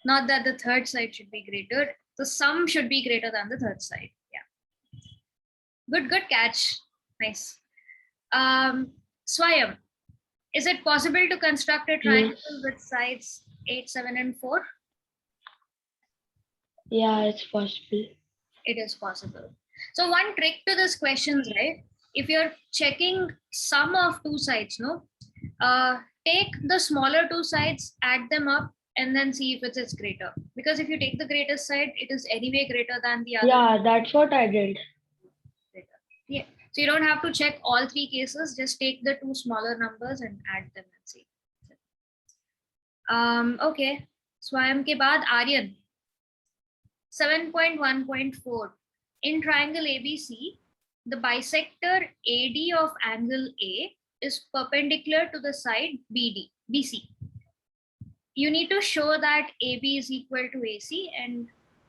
Not that the third side should be greater. The sum should be greater than the third side. Yeah. Good catch. Nice. Swayam, is it possible to construct a triangle with sides 8, 7, and 4? Yeah, it's possible. It is possible. So one trick to this question, right? if you're checking sum of two sides, no, take the smaller two sides, add them up, and then see if it is greater. Because if you take the greatest side, it is anyway greater than the other. Yeah, that's what I did. Yeah. So you don't have to check all three cases. Just take the two smaller numbers and add them and see. Okay. Swayam ke baad Aryan. 7.1.4. In triangle ABC, the bisector AD of angle A is perpendicular to the side BC. You need to show that AB is equal to AC, and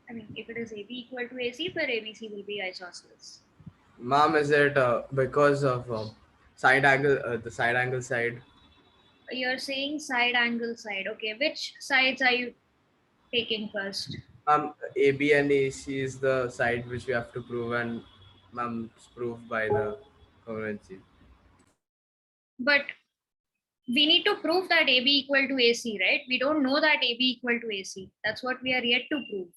I mean, if it is AB equal to AC, then ABC will be isosceles. Ma'am, is it because of side angle, the side angle side? You're saying side angle side. Okay, which sides are you taking first? AB and AC is the side which we have to prove, and it's proved by the congruency. But we need to prove that AB equal to AC, right? We don't know that AB equal to AC. That's what we are yet to prove.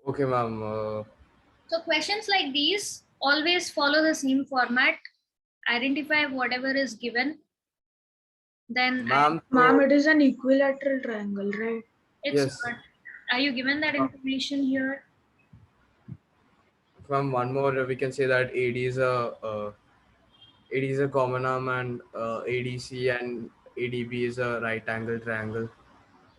Okay, ma'am. So questions like these always follow the same format. Identify whatever is given. Then Ma'am, Ma'am, it is an equilateral triangle, right? it's yes. not. Are you given that information here? From one more, we can say that AD is a common arm, and ADC and ADB is a right angle triangle.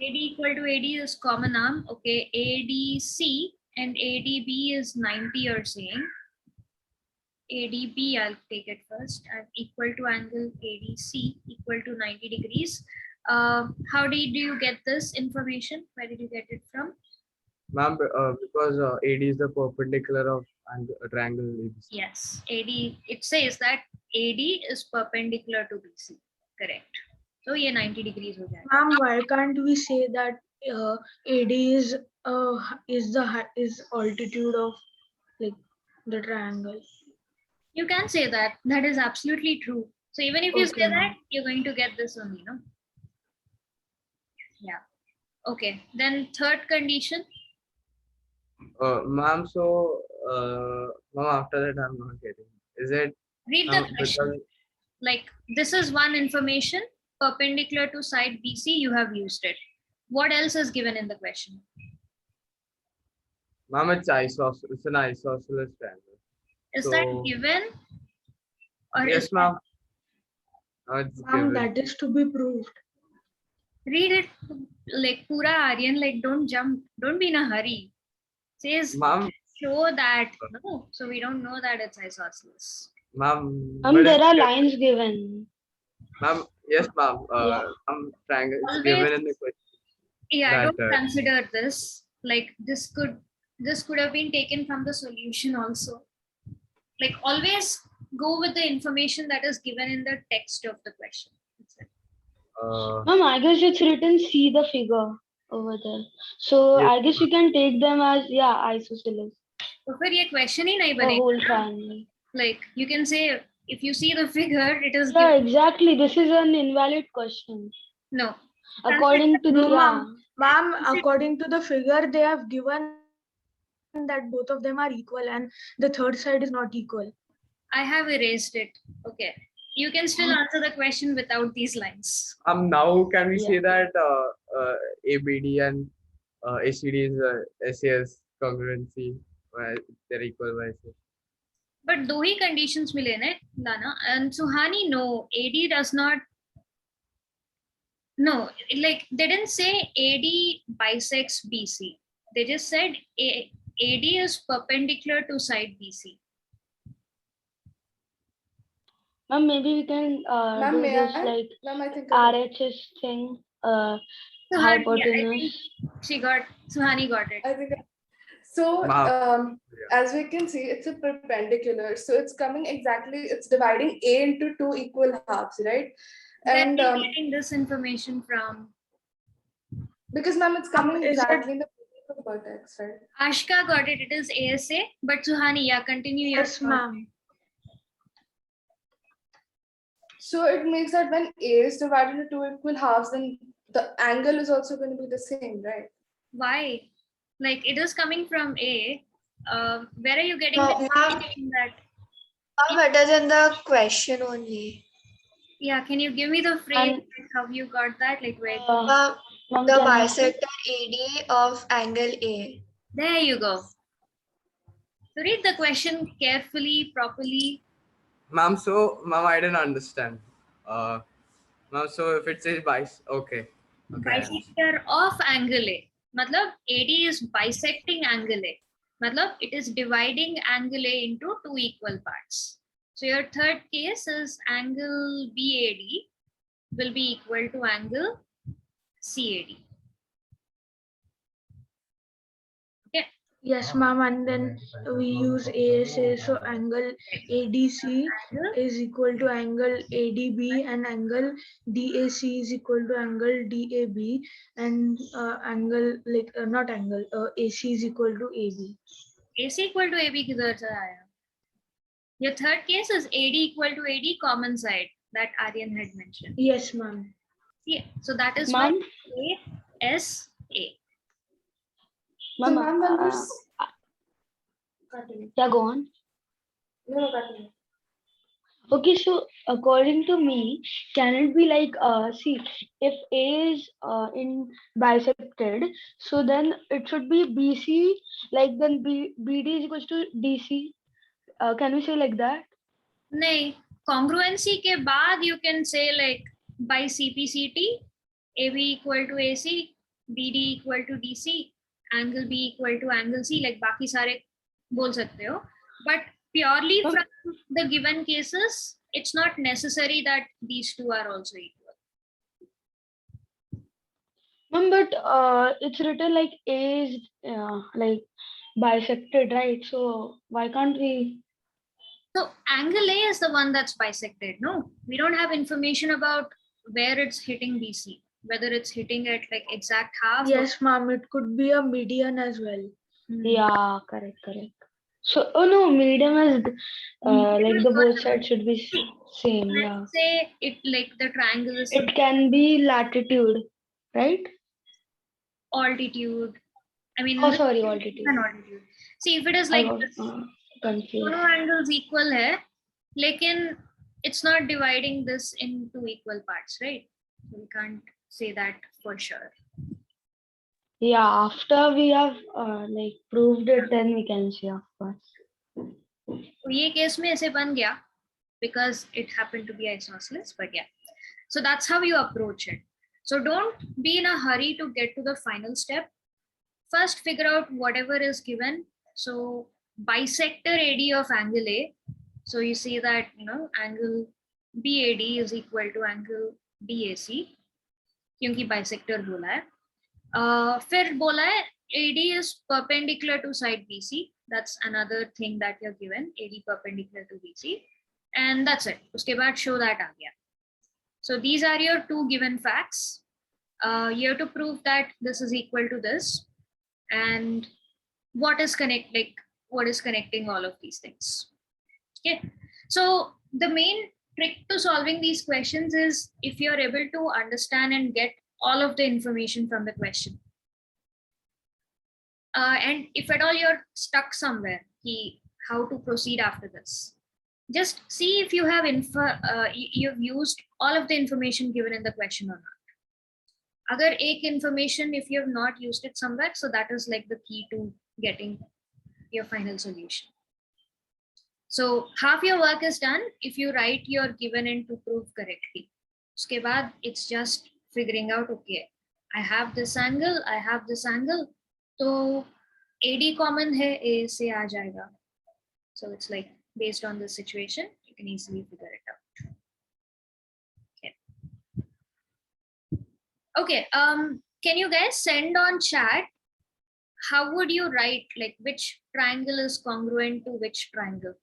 AD equal to AD is common arm. Okay, ADC and ADB is 90, you're saying. ADB, I'll take it first, and equal to angle ADC equal to 90 degrees. How did you get this information? Where did you get it from? Ma'am, because AD is the perpendicular of triangle ABC. Yes, AD, it says that AD is perpendicular to BC. Correct. So ये 90 degrees हो जाएगा. Ma'am, why can't we say that AD is altitude of like the triangle? You can say that. That is absolutely true. So even if you say Okay, that, ma'am. you're going to get this only, no? Yeah. Okay. Then third condition. Ma'am, so ma'am, after that I'm not getting. Is it Read the question. Like this is one information perpendicular to side BC. You have used it. What else is given in the question? Ma'am, it's an isosceles triangle. Is that given? Or yes, ma'am. It's Ma'am, given. that is to be proved. Read it like pura Aryan. Like don't jump. Don't be in a hurry. Says Ma'am, show that. No, so we don't know that it's isosceles. Ma'am, There are lines given. Ma'am, yes, ma'am. Yeah. Triangle is Always, given in the question. Yeah, that, don't consider this. Like this could have been taken from the solution also. Like always go with the information that is given in the text of the question. Ma'am, I guess it's written see the figure over there. So Yes. I guess you can take them as isosceles. तो फिर ये question ही नहीं The बनेगा. whole triangle. Like you can say if you see the figure, it is Yeah, given. exactly. This is an invalid question. No. According to the Ma'am, according to the figure, they have given that both of them are equal and the third side is not equal. I have erased it. Okay. You can still answer the question without these lines. Now can we say that ABD and ACD is SAS congruency, where they're equal by SAS? But दो ही conditions मिले ना Lana, and Suhani, no, AD does not. No, like they didn't say AD bisects BC. They just said AD is perpendicular to side BC. Ma'am, maybe we can do may this I? like Ma'am, I think RHS thing, hypotenuse. Suhani got it. I think so. As we can see, it's a perpendicular. So it's coming exactly, it's dividing A into two equal halves, right? And Where are you getting this information from? Because ma'am, it's coming exactly in the vertex, right? Ashka got it. It is ASA. But Suhani, yeah, continue. Yes, ma'am. So it makes that when A is divided into two equal halves, then the angle is also going to be the same, right? Why? Like it is coming from A. Where are you getting No, the ma'am. information that? Ma'am, it is in the question only. Yeah, can you give me the phrase? Like how you got that? Like where? Ma'am, Ma'am, the can I- bisector AD of angle A. There you go. So read the question carefully, properly. Ma'am, I didn't understand. Ma'am, so if it says okay. Okay, I understand. Bisector of angle A. Matlab AD is bisecting angle A. Matlab it is dividing angle A into two equal parts. So your third case is angle BAD will be equal to angle CAD. Okay. Yes, ma'am. And then we use ASA. So angle ADC is equal to angle ADB, and angle DAC is equal to angle DAB, and angle not angle AC is equal to AB. AC equal to AB किधर से आया? Your third case is AD equal to AD common side that Aryan had mentioned. Yes, ma'am. Yeah. So that is Ma'am? what ASA. So, ma'am, when there's... Yeah, go on. No, continue. Okay, so according to me, can it be like see, if A is in bisected, so then it should be BC, like then BD is equals to DC. Can we say like that? नहीं, congruency के बाद you can say like by CPCT, AB equal to AC, BD equal to DC, angle B equal to angle C, like बाकी सारे बोल सकते हो. But purely from the given cases, it's not necessary that these two are also equal. Ma'am, but it's written like A is like bisected, right? So why can't we? So angle A is the one that's bisected. No, we don't have information about where it's hitting BC, whether it's hitting at like exact half. Yes, ma'am. It could be a median as well. Yeah, correct. So, oh no, medium is like the both sides should be same. Yeah, Let's say it like the triangle is it can be latitude, right? altitude. I mean, Oh, sorry, altitude. and altitude. See, if it is I like got this, confused. दोनों angles equal है, लेकिन it's not dividing this in two equal parts, right? So we can't say that for sure. Yeah, after we have like proved it, then we can see, of course. तो ये case में ऐसे बन गया because it happened to be isosceles, but yeah. So that's how you approach it. So don't be in a hurry to get to the final step. First, figure out whatever is given. So bisector AD of angle A. So you see that, angle BAD is equal to angle BAC क्योंकि bisector बोला है. फिर बोला है AD is perpendicular to side BC. That's another thing that you're given, AD perpendicular to BC. And that's it. उसके बाद show that आ गया. So these are your two given facts. You have to prove that this is equal to this, and what is connecting all of these things. Okay. So the main trick to solving these questions is if you're able to understand and get all of the information from the question. And if at all you're stuck somewhere, how to proceed after this. Just see if you have you've used all of the information given in the question or not. Agar ek information, if you have not used it somewhere, so that is like the key to getting your final solution. So half your work is done if you write your given and to prove correctly. Uske baad, it's just figuring out, okay, I have this angle, so AD common hai, A se aa jayega. So it's like based on the situation, you can easily figure it out. Okay, can you guys send on chat how would you write like which triangle is congruent to which triangle?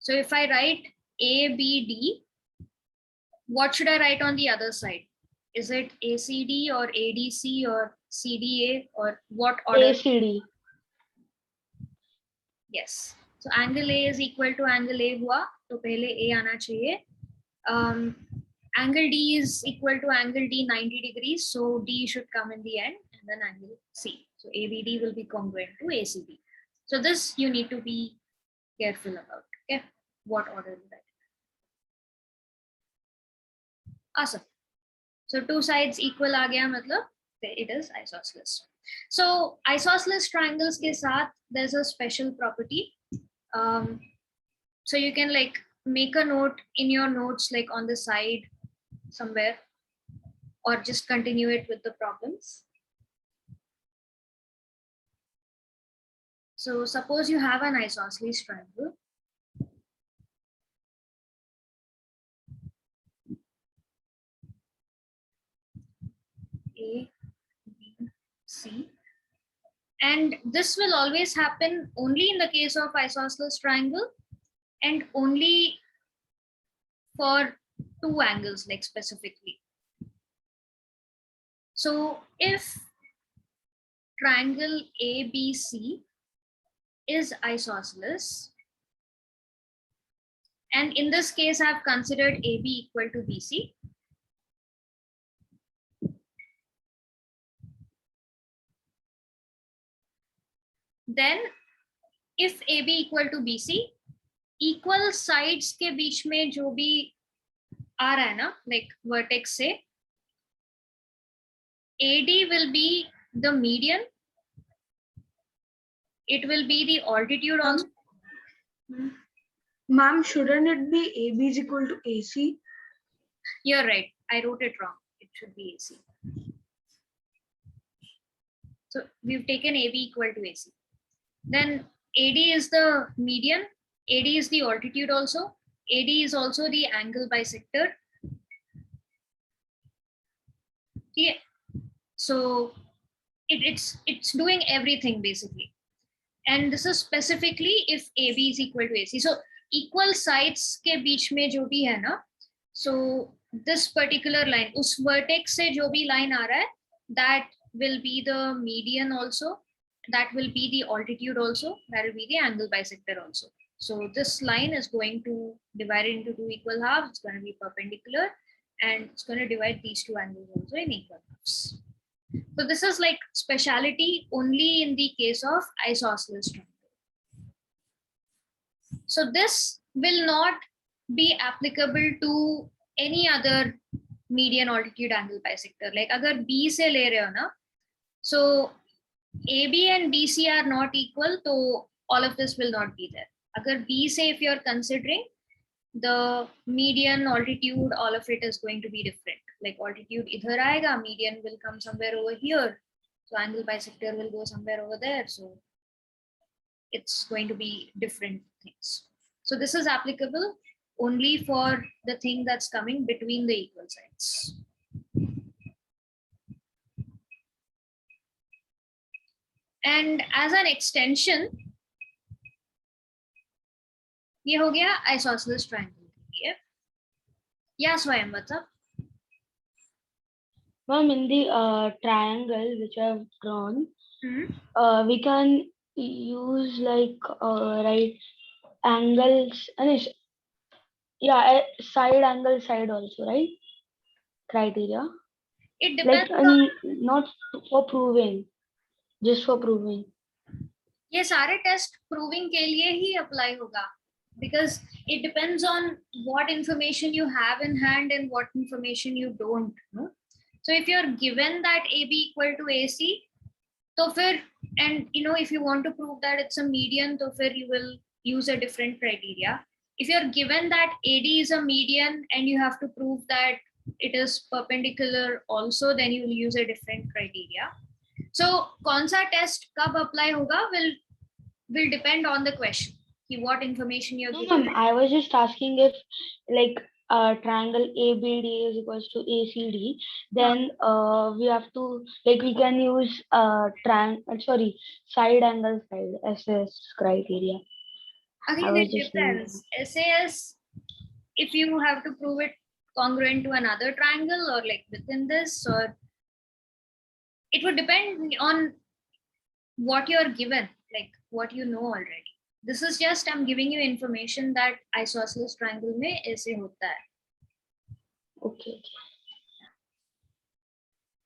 So if I write ABD, what should I write on the other side? Is it ACD or ADC or CDA or what order? ACD. Yes. So angle A is equal to angle A हुआ, तो पहले A आना चाहिए. Angle D is equal to angle D 90 degrees, so D should come in the end, and then angle C. So ABD will be congruent to ACD. So this you need to be careful about. Okay, what order you write. Awesome. So two sides equal आ गया मतलब it is isosceles. So isosceles triangles के साथ there's a special property. So you can like make a note in your notes like on the side somewhere, or just continue it with the problems. So suppose you have an isosceles triangle. A, B, C. And this will always happen only in the case of isosceles triangle and only for two angles, like specifically. So if triangle ABC is isosceles, and in this case I've considered AB equal to BC, then if AB equal to BC, equal sides के बीच में जो भी आ रहा है ना, like vertex से, AD will be the median, it will be the altitude also. Ma'am, shouldn't it be AB is equal to AC? You're right, I wrote it wrong, it should be AC. So we've taken AB equal to AC. Then AD is the median, AD is the altitude also, AD is also the angle bisector. Yeah. So it's doing everything basically. And this is specifically if AB is equal to AC. So equal sides के बीच में जो भी है ना, so this particular line, उस vertex से जो भी line आ रहा है, that will be the median also, that will be the altitude also, that will be the angle bisector also. So this line is going to divide it into two equal halves, it's going to be perpendicular, and it's going to divide these two angles also in equal halves. So this is like speciality only in the case of isosceles triangle. So this will not be applicable to any other median altitude angle bisector. Like अगर B से ले रहे हो ना, so AB and BC are not equal, so all of this will not be there. अगर B से if you're considering, the median, altitude, all of it is going to be different. Like altitude idhar aayega, median will come somewhere over here, so angle bisector will go somewhere over there, so it's going to be different things. So this is applicable only for the thing that's coming between the equal sides. And as an extension, ये हो गया isosceles triangle के लिए. Yeah, Swayam, what's up? Ma'am, in the triangle which I've drawn, we can use like right angles and side angle side also, right? Criteria. It depends Like on, not for proving, just for proving. ये सारे test proving के लिए ही apply होगा, because it depends on what information you have in hand and what information you don't know. So if you're given that AB equal to AC, तो फिर, and you know, if you want to prove that it's a median, तो फिर you will use a different criteria. If you're given that AD is a median and you have to prove that it is perpendicular also, then you will use a different criteria. So कौन सा test कब apply होगा will depend on the question. What information you're No, given. ma'am, I was just asking if like triangle ABD is equals to ACD, then we have to like we can use side angle side SAS criteria. Again, it depends. SAS, if you have to prove it congruent to another triangle or like within this, or it would depend on what you're given, like what you know already. This is just I'm giving you information that isosceles triangle में ऐसे होता है. Okay.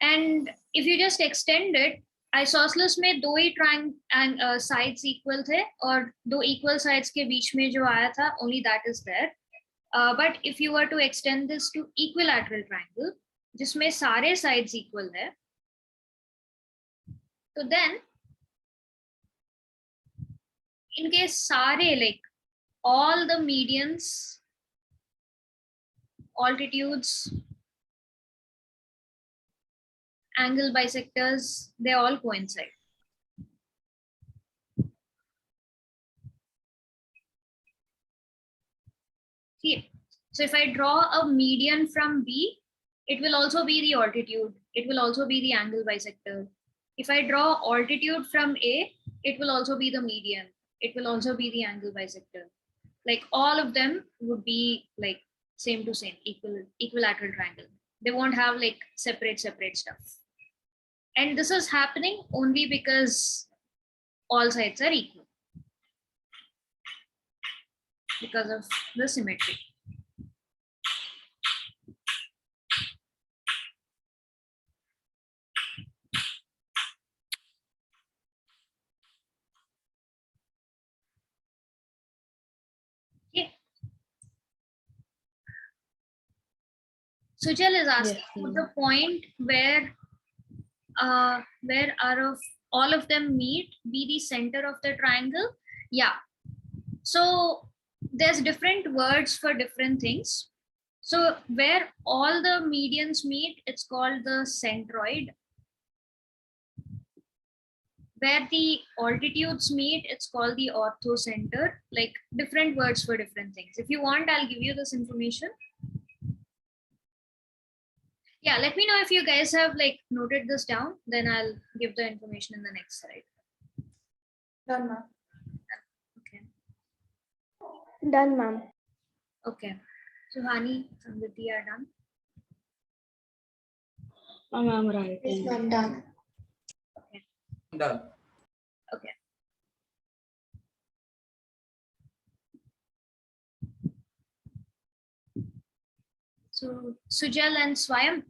And if you just extend it, isosceles में दो ही sides equal थे और दो equal sides के बीच में जो आया था only that is there. But if you were to extend this to equilateral triangle जिसमें सारे साइड्स इक्वल है, तो देन इनके सारे like all the medians, altitudes, angle bisectors, they all coincide. Okay. So if I draw a median from B, it will also be the altitude. It will also be the angle bisector. If I draw altitude from A, it will also be the median. It will also be the angle bisector. Like all of them would be like same to same, equilateral triangle. They won't have like separate stuff. And this is happening only because all sides are equal because of the symmetry. Sujal is asking for the point where all of them meet be the center of the triangle. Yeah. So there's different words for different things. So where all the medians meet, it's called the centroid. Where the altitudes meet, it's called the orthocenter. Like different words for different things. If you want, I'll give you this information. Yeah, let me know if you guys have like noted this down, then I'll give the information in the next slide. Done, ma'am. Okay. Done, ma'am. Okay. Suhani, Samriti are done. I'm right. Yes, ma'am, done. Okay. Done. Okay. So Sujal and Swayam.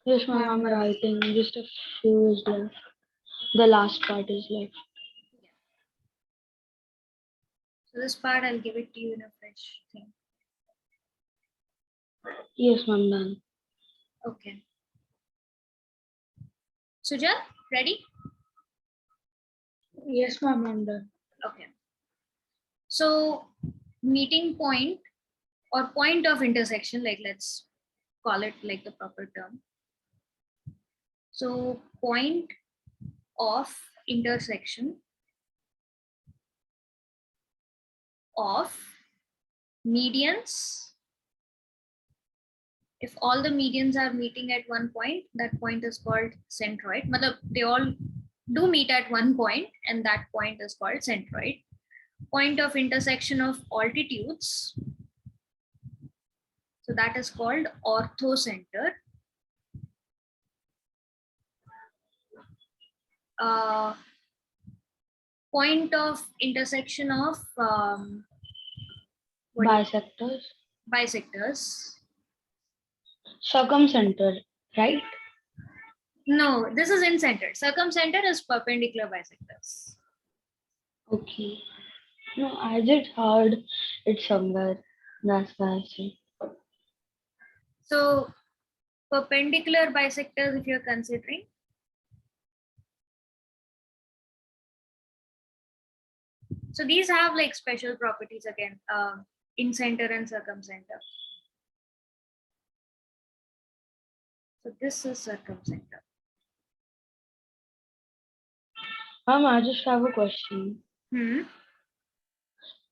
Yes, ma'am, I'm writing. Just a few is left. The last part is left. So this part I'll give it to you in a fresh thing. Yes, ma'am, done. Okay. Sujal, ready? Yes, ma'am, I'm done. Okay. So meeting point or point of intersection, like let's call it like the proper term. So point of intersection of medians. If all the medians are meeting at one point, that point is called centroid. Matlab, they all do meet at one point and that point is called centroid. Point of intersection of altitudes. So that is called orthocenter. Point of intersection of Bisectors. Bisectors. Circumcenter, right? No, this is incentered. Circumcenter is perpendicular bisectors. Okay. No, I just heard it somewhere. That's why I said. So perpendicular bisectors, if you're considering. So these have like special properties again, incenter and circumcenter. So this is circumcenter. Ma'am, I just have a question. Hmm.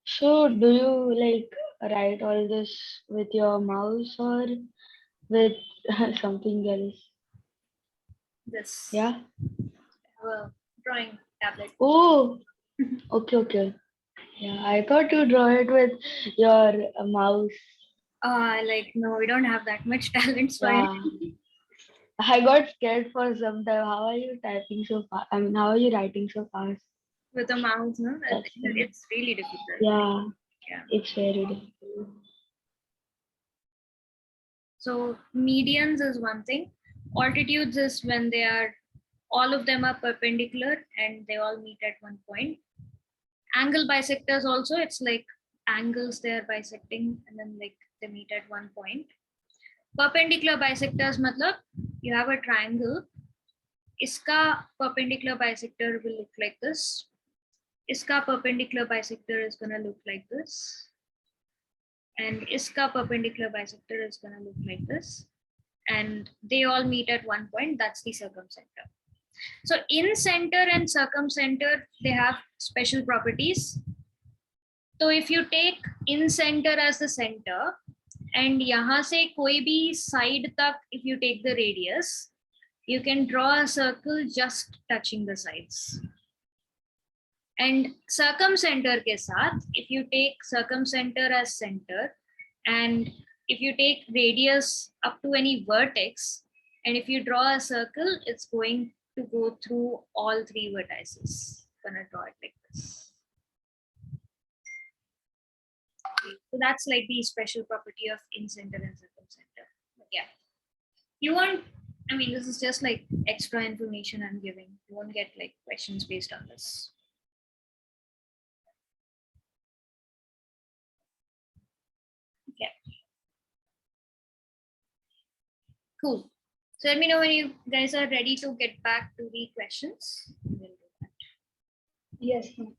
So, do you like write all this with your mouse or with something else? This. Yeah. Drawing tablet. Oh, okay. Yeah, I thought you draw it with your mouse. Like no, we don't have that much talent. Yeah. I got scared for some time. How are you typing so fast? I mean, how are you writing so fast? With a mouse, no? That's It's really difficult. Yeah. Yeah. It's very difficult. So medians is one thing. Altitudes is when they are, all of them are perpendicular and they all meet at one point. Angle bisectors also, it's like angles they're bisecting and then like they meet at one point. Perpendicular bisectors matlab you have a triangle. Iska perpendicular bisector will look like this. Iska perpendicular bisector is gonna look like this. And iska perpendicular bisector is gonna look like this. And they all meet at one point, that's the circumcenter. So in center and circumcenter, they have special properties. So if you take in center as the center, and yahan se koi bhi side tak, if you take the radius, you can draw a circle just touching the sides. And circumcenter ke saath, if you take circumcenter as center, and if you take radius up to any vertex, and if you draw a circle, it's going to go through all three vertices. I'm gonna draw it like this. Okay, so that's like the special property of in-center and circumcenter. But yeah, you won't, I mean, this is just like extra information I'm giving. You won't get like questions based on this. Okay. Cool. So let me know when you guys are ready to get back to the questions. We'll do that. Yes, ma'am.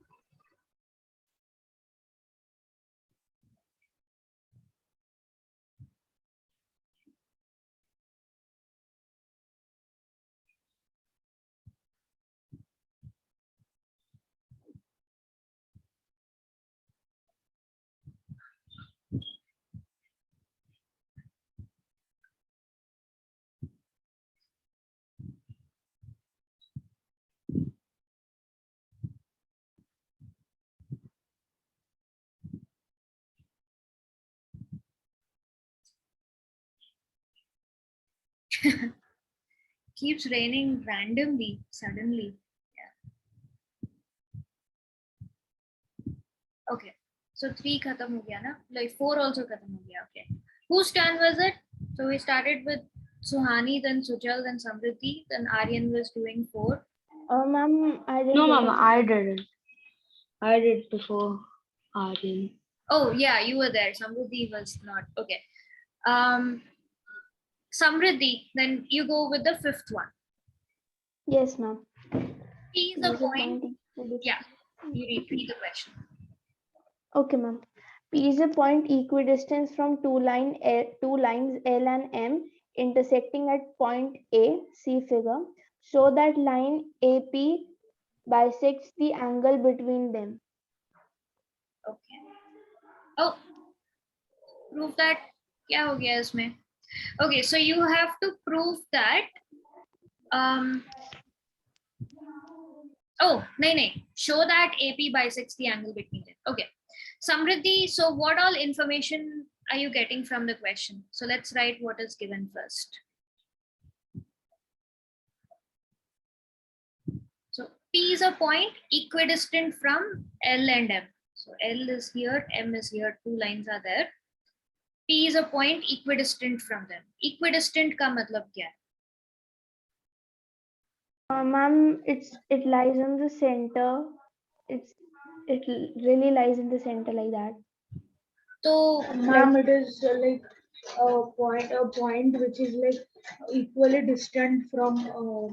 Keeps raining randomly, suddenly. Yeah. Okay. So 3 khatam ho gaya na? Like 4 also khatam ho gaya. Okay. Whose turn was it? So we started with Suhani, then Sujal, then Samriddhi, then Aryan was doing 4. Ma'am, I didn't. No, get ma'am, it. I didn't. I did before Aryan. Oh yeah, you were there. Samriddhi was not. Okay. Samriddhi, then you go with the 5th one. Yes, ma'am. P is a point. Yeah, you read the question. Okay, ma'am. P is a point equidistant from two lines L and M intersecting at point A, see figure. Show that line AP bisects the angle between them. Okay. Oh, prove that. Kya ho gaya isme? Okay, so you have to prove that. Oh, no. Show that AP bisects the angle between them. Okay. Samriddhi, so what all information are you getting from the question? So let's write what is given first. So P is a point equidistant from L and M. So L is here, M is here, 2 lines are there. P is a point equidistant from them. Equidistant ka matlab kya hai? Ma'am, it lies in the center. It really lies in the center like that. So Ma'am, it is like a point which is like equally distant from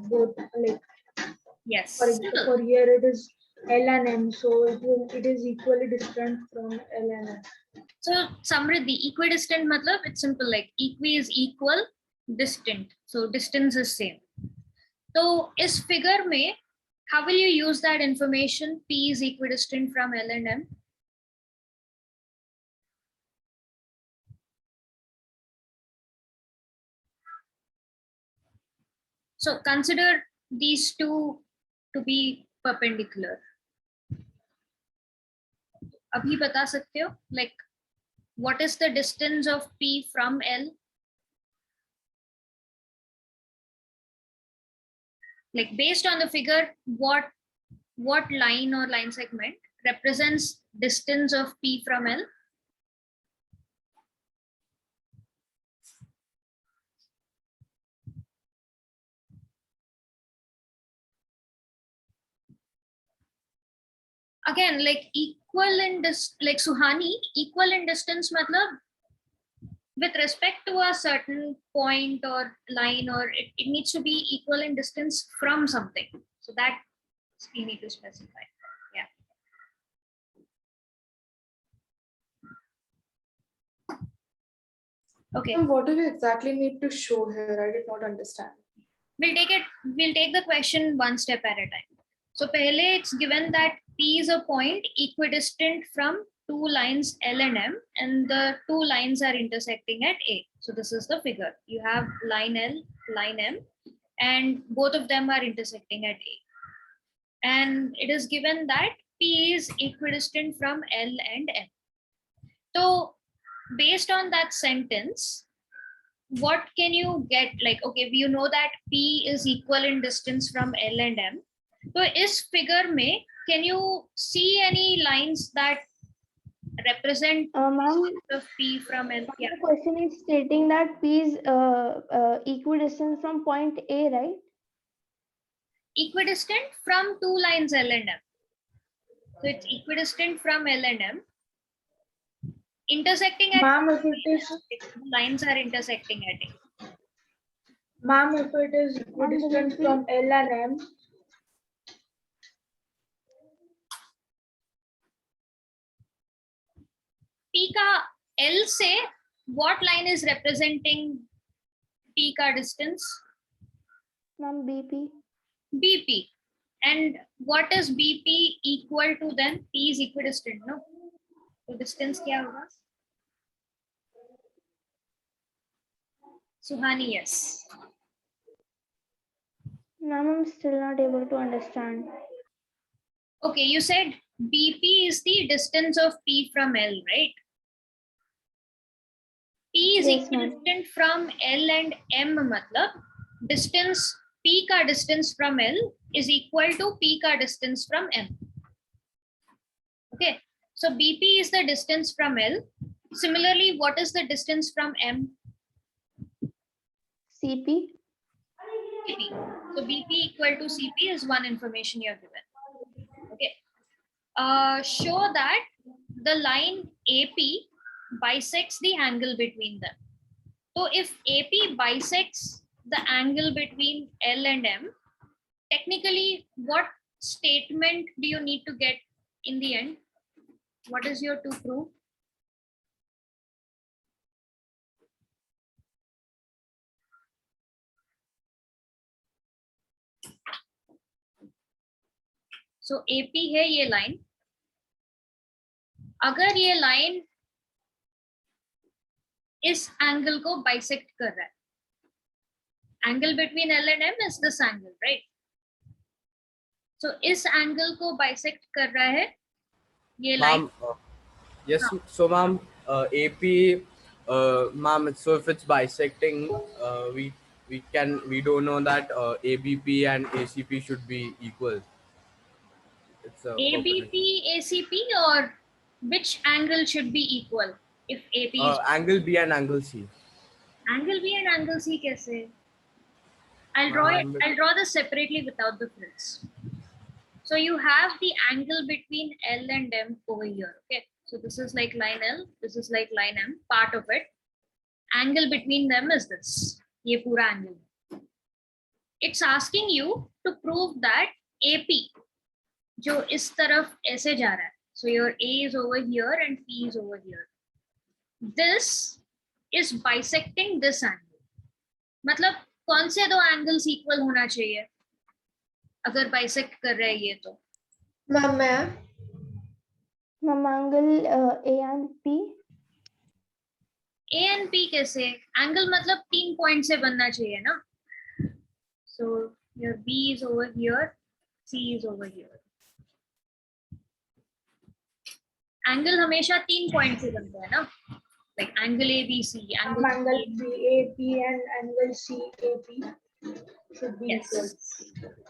both. Like yes, for here it is L and M, so it is equally distant from L and M. So Samriddhi, equidistant matlab it's simple, like equi is equal, distant. So distance is same. So is figure mein, how will you use that information? P is equidistant from L and M. So consider these two to be perpendicular. Abhi bata sakte ho? Like what is the distance of P from L? Like based on the figure, what line or line segment represents distance of P from L? Again, like equal in like Suhani, equal in distance matlab with respect to a certain point or line, or it needs to be equal in distance from something. So that you need to specify. Yeah. Okay. And what do you exactly need to show here? I did not understand. We'll take the question one step at a time. So pehle it's given that P is a point equidistant from two lines L and M, and the two lines are intersecting at A. So this is the figure. You have line L, line M, and both of them are intersecting at A. And it is given that P is equidistant from L and M. So based on that sentence, what can you get? Like, okay, you know that P is equal in distance from L and M. So is figure mein, can you see any lines that represent Ma'am, of P from L? Yeah. the question is stating that P is equidistant from point A, right? Equidistant from two lines L and M. So it's equidistant from L and M. Intersecting at Ma'am, if it is, lines are intersecting at A. ma'am, if it is equidistant from L and M, P ka L से what line is representing P ka distance? Ma'am, BP. BP. And what is BP equal to then? P is equidistant, no? So distance क्या होगा? Suhani, yes. Ma'am, I'm still not able to understand. Okay, you said BP is the distance of P from L, right? P is Yes, ma'am. equidistant from L and M, matlab distance P ka distance from L is equal to P ka distance from M. Okay, so BP is the distance from L. Similarly, what is the distance from M? CP. CP. So BP equal to CP is one information you are given. Okay. Show that the line AP bisects the angle between them. So if AP bisects the angle between L and M, technically, what statement do you need to get in the end? What is your to prove? So AP है ये line. अगर ये line इस angle को bisect कर रहा है, angle between L and M is this angle, right? So इस angle को bisect कर रहा है ये line. Yes, so ma'am, AP, ma'am, so if it's bisecting, we don't know that ABP and ACP should be equal. It's a ABP, ACP, or which angle should be equal if AP is angle B and angle C. Angle B and angle C कैसे? I'll draw this separately without the frills. So you have the angle between L and M over here. Okay, so this is like line L, this is like line M, part of it. Angle between them is this. ये पूरा angle. It's asking you to prove that AP जो इस तरफ ऐसे जा रहा है. So your A is over here and P is over here. This is bisecting this angle. मतलब कौन से दो angles equal होना चाहिए अगर bisect कर रहा है ये तो? Ma'am, Ma'am, angle A and P. A and P कैसे? Angle मतलब 3 point से बनना चाहिए ना? So your B is over here, C is over here. Angle हमेशा 3 point से बनता है ना? Like angle ABC, angle BAP and angle CAP should be equal.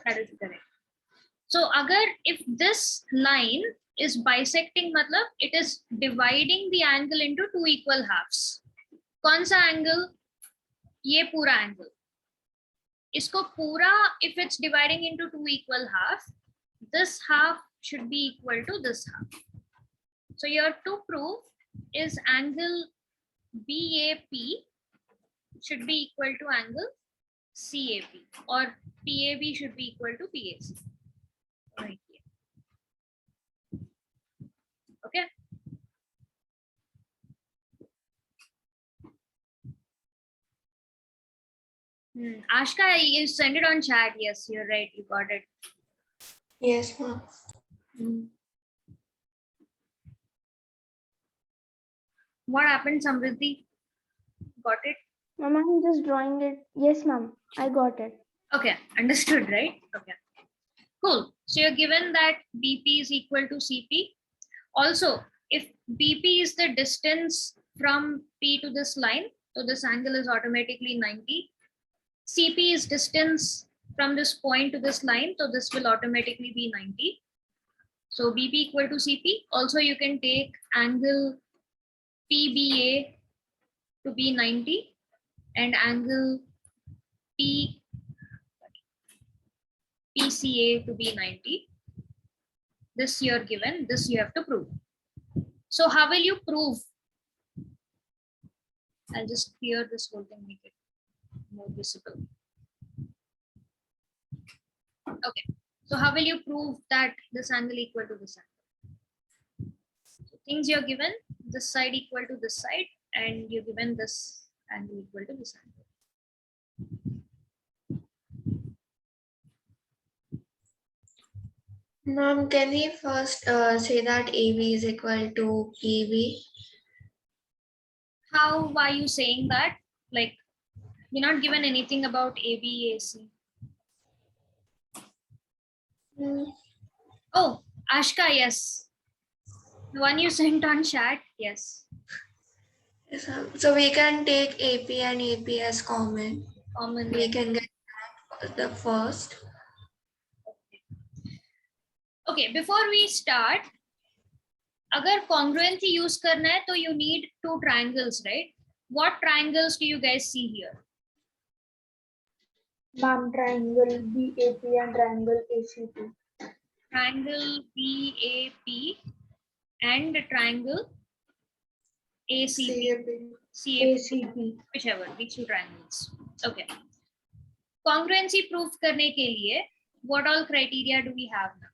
That is correct. So अगर if this line is bisecting matlab it is dividing the angle into two equal halves. कौन सा angle? ये पूरा angle. इसको पूरा, if it's dividing into two equal half, this half should be equal to this half. So your to prove is angle BAP should be equal to angle CAP, or PAB should be equal to PAC. Right here. Okay. Ashka, you send it on chat. Yes, you're right. You got it. Yes, ma'am. What happened, Samriddhi? Got it? Ma'am, I'm just drawing it. Yes, ma'am. I got it. Okay, understood, right? Okay. Cool. So you're given that BP is equal to CP. Also, if BP is the distance from P to this line, so this angle is automatically 90. CP is distance from this point to this line, so this will automatically be 90. So BP equal to CP. Also, you can take angle PBA to be 90 and angle PCA to be 90. This you're given, this you have to prove. So how will you prove? I'll just clear this whole thing, make it more visible. Okay, so how will you prove that this angle equal to this angle? So things you're given, this side equal to this side, and you're given this angle equal to this angle. Ma'am, can we first say that AB is equal to PB? How are you saying that? Like, you're not given anything about ABAC. Oh, Ashka, yes. The one you sent on chat, yes. Yes, ma'am. So we can take AP and AP as common. Common. We Yeah. can get the first. Okay, before we start, अगर congruency use करना है, तो you need two triangles, right? What triangles do you guys see here? Ma'am, triangle BAP and triangle ACP. Triangle BAP and triangle ACP. ACP. Whichever, these two triangles. Okay. Congruency proof करने के लिए, what all criteria do we have now?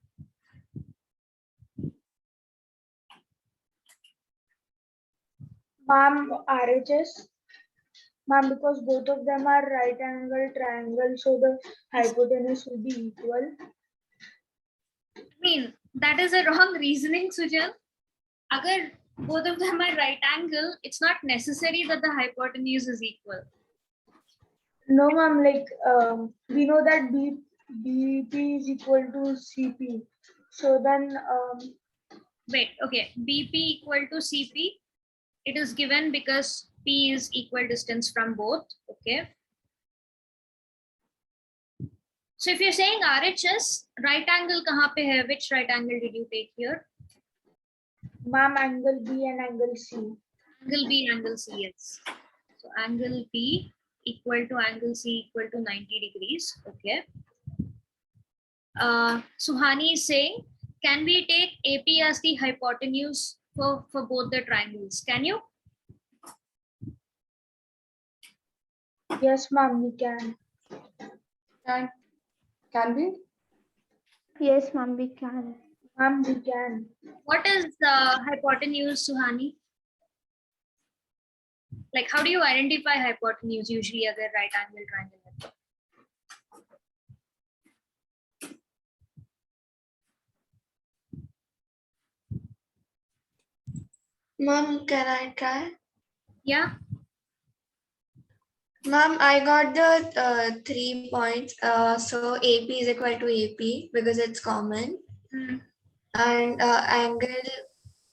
Ma'am, RHS. Ma'am, because both of them are right angle triangles, so the hypotenuse will be equal. I mean, that is a wrong reasoning, Sujal. Agar both of them are right angle, it's not necessary that the hypotenuse is equal. No, ma'am, like we know that BP is equal to CP. So then Wait, okay, BP equal to CP. It is given because P is equal distance from both, okay? So if you're saying RHS, right angle kahan pe hai? Which right angle did you take here? ma'am, angle B and angle C. Angle B, angle C, yes. So angle B equal to angle C equal to 90 degrees, okay? Suhani is saying, can we take AP as the hypotenuse for both the triangles? Can you? Yes, ma'am, we can. Can we? Yes, ma'am, we can. Ma'am, we can. What is the hypotenuse, Suhani? Like, how do you identify hypotenuse usually as a right angle triangle? Ma'am, can I try? Yeah. Ma'am, I got the 3 points. So AP is equal to AP because it's common. And angle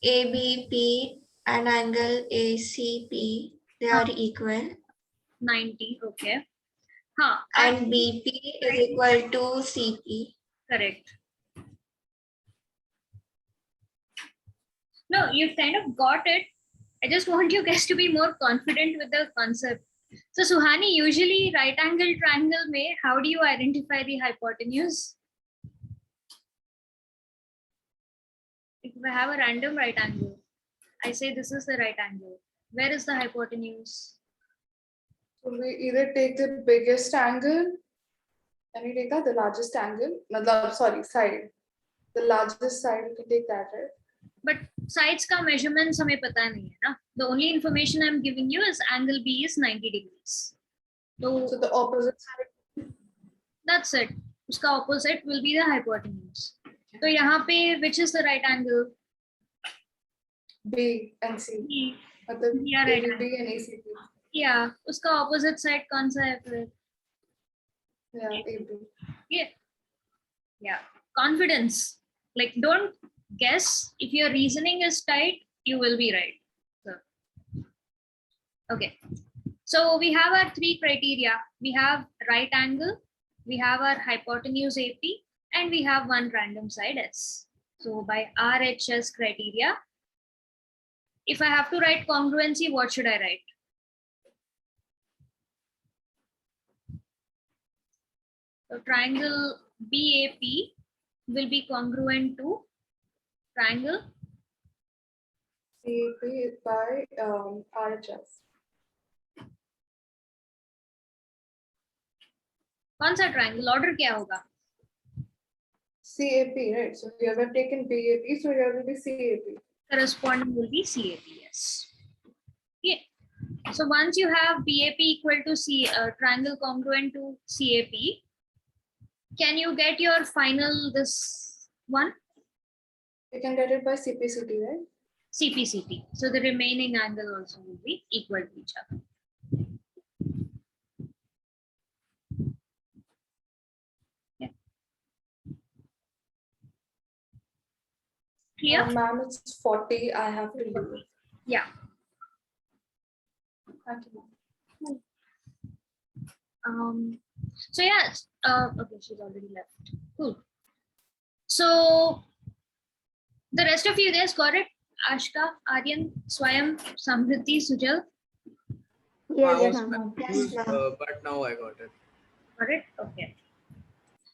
ABP and angle ACP, they are equal. 90, okay. Huh. And BP is equal to CP. Correct. No, you kind of got it. I just want you guys to be more confident with the concept. So Suhani, usually right angle triangle mein, how do you identify the hypotenuse? If I have a random right angle, I say this is the right angle. Where is the hypotenuse? So we either take the biggest angle, and we take that, the largest angle. Sorry, side. The largest side, we can take that, right? But sides ka measurements हमें पता नहीं है ना. The only information I'm giving you is angle B is 90 degrees. So the opposite side. That's it. उसका opposite will be the hypotenuse. तो यहाँ पे which is the right angle? B and C. B. मतलब Yeah, right. ABB and ACB. Yeah, उसका opposite side कौन सा है फिर? Yeah, AB. Yeah. Yeah. Confidence. Like don't guess. If your reasoning is tight, you will be right. So, okay. So we have our three criteria. We have right angle, we have our hypotenuse AP, and we have one random side S. So by RHS criteria, if I have to write congruency, what should I write? So triangle BAP will be congruent to triangle CAP by RHS. कौन सा triangle order क्या होगा? CAP, right? So you have taken BAP, so here will be CAP. Corresponding will be CAP, yes. Yeah. So once you have BAP equal to triangle congruent to CAP, can you get your final this one? You can get it by CPCT, right? CPCT. So the remaining angle also will be equal to each other. Yeah. Clear? Ma'am, it's 40. I have to leave. Yeah. Thank you, ma'am. So yeah, okay, she's already left. Cool. So the rest of you guys got it? Ashka, Aryan, Swayam, Samriddhi, Sujal. Yes, I was ma'am. confused, but now I got it. Got it? Okay.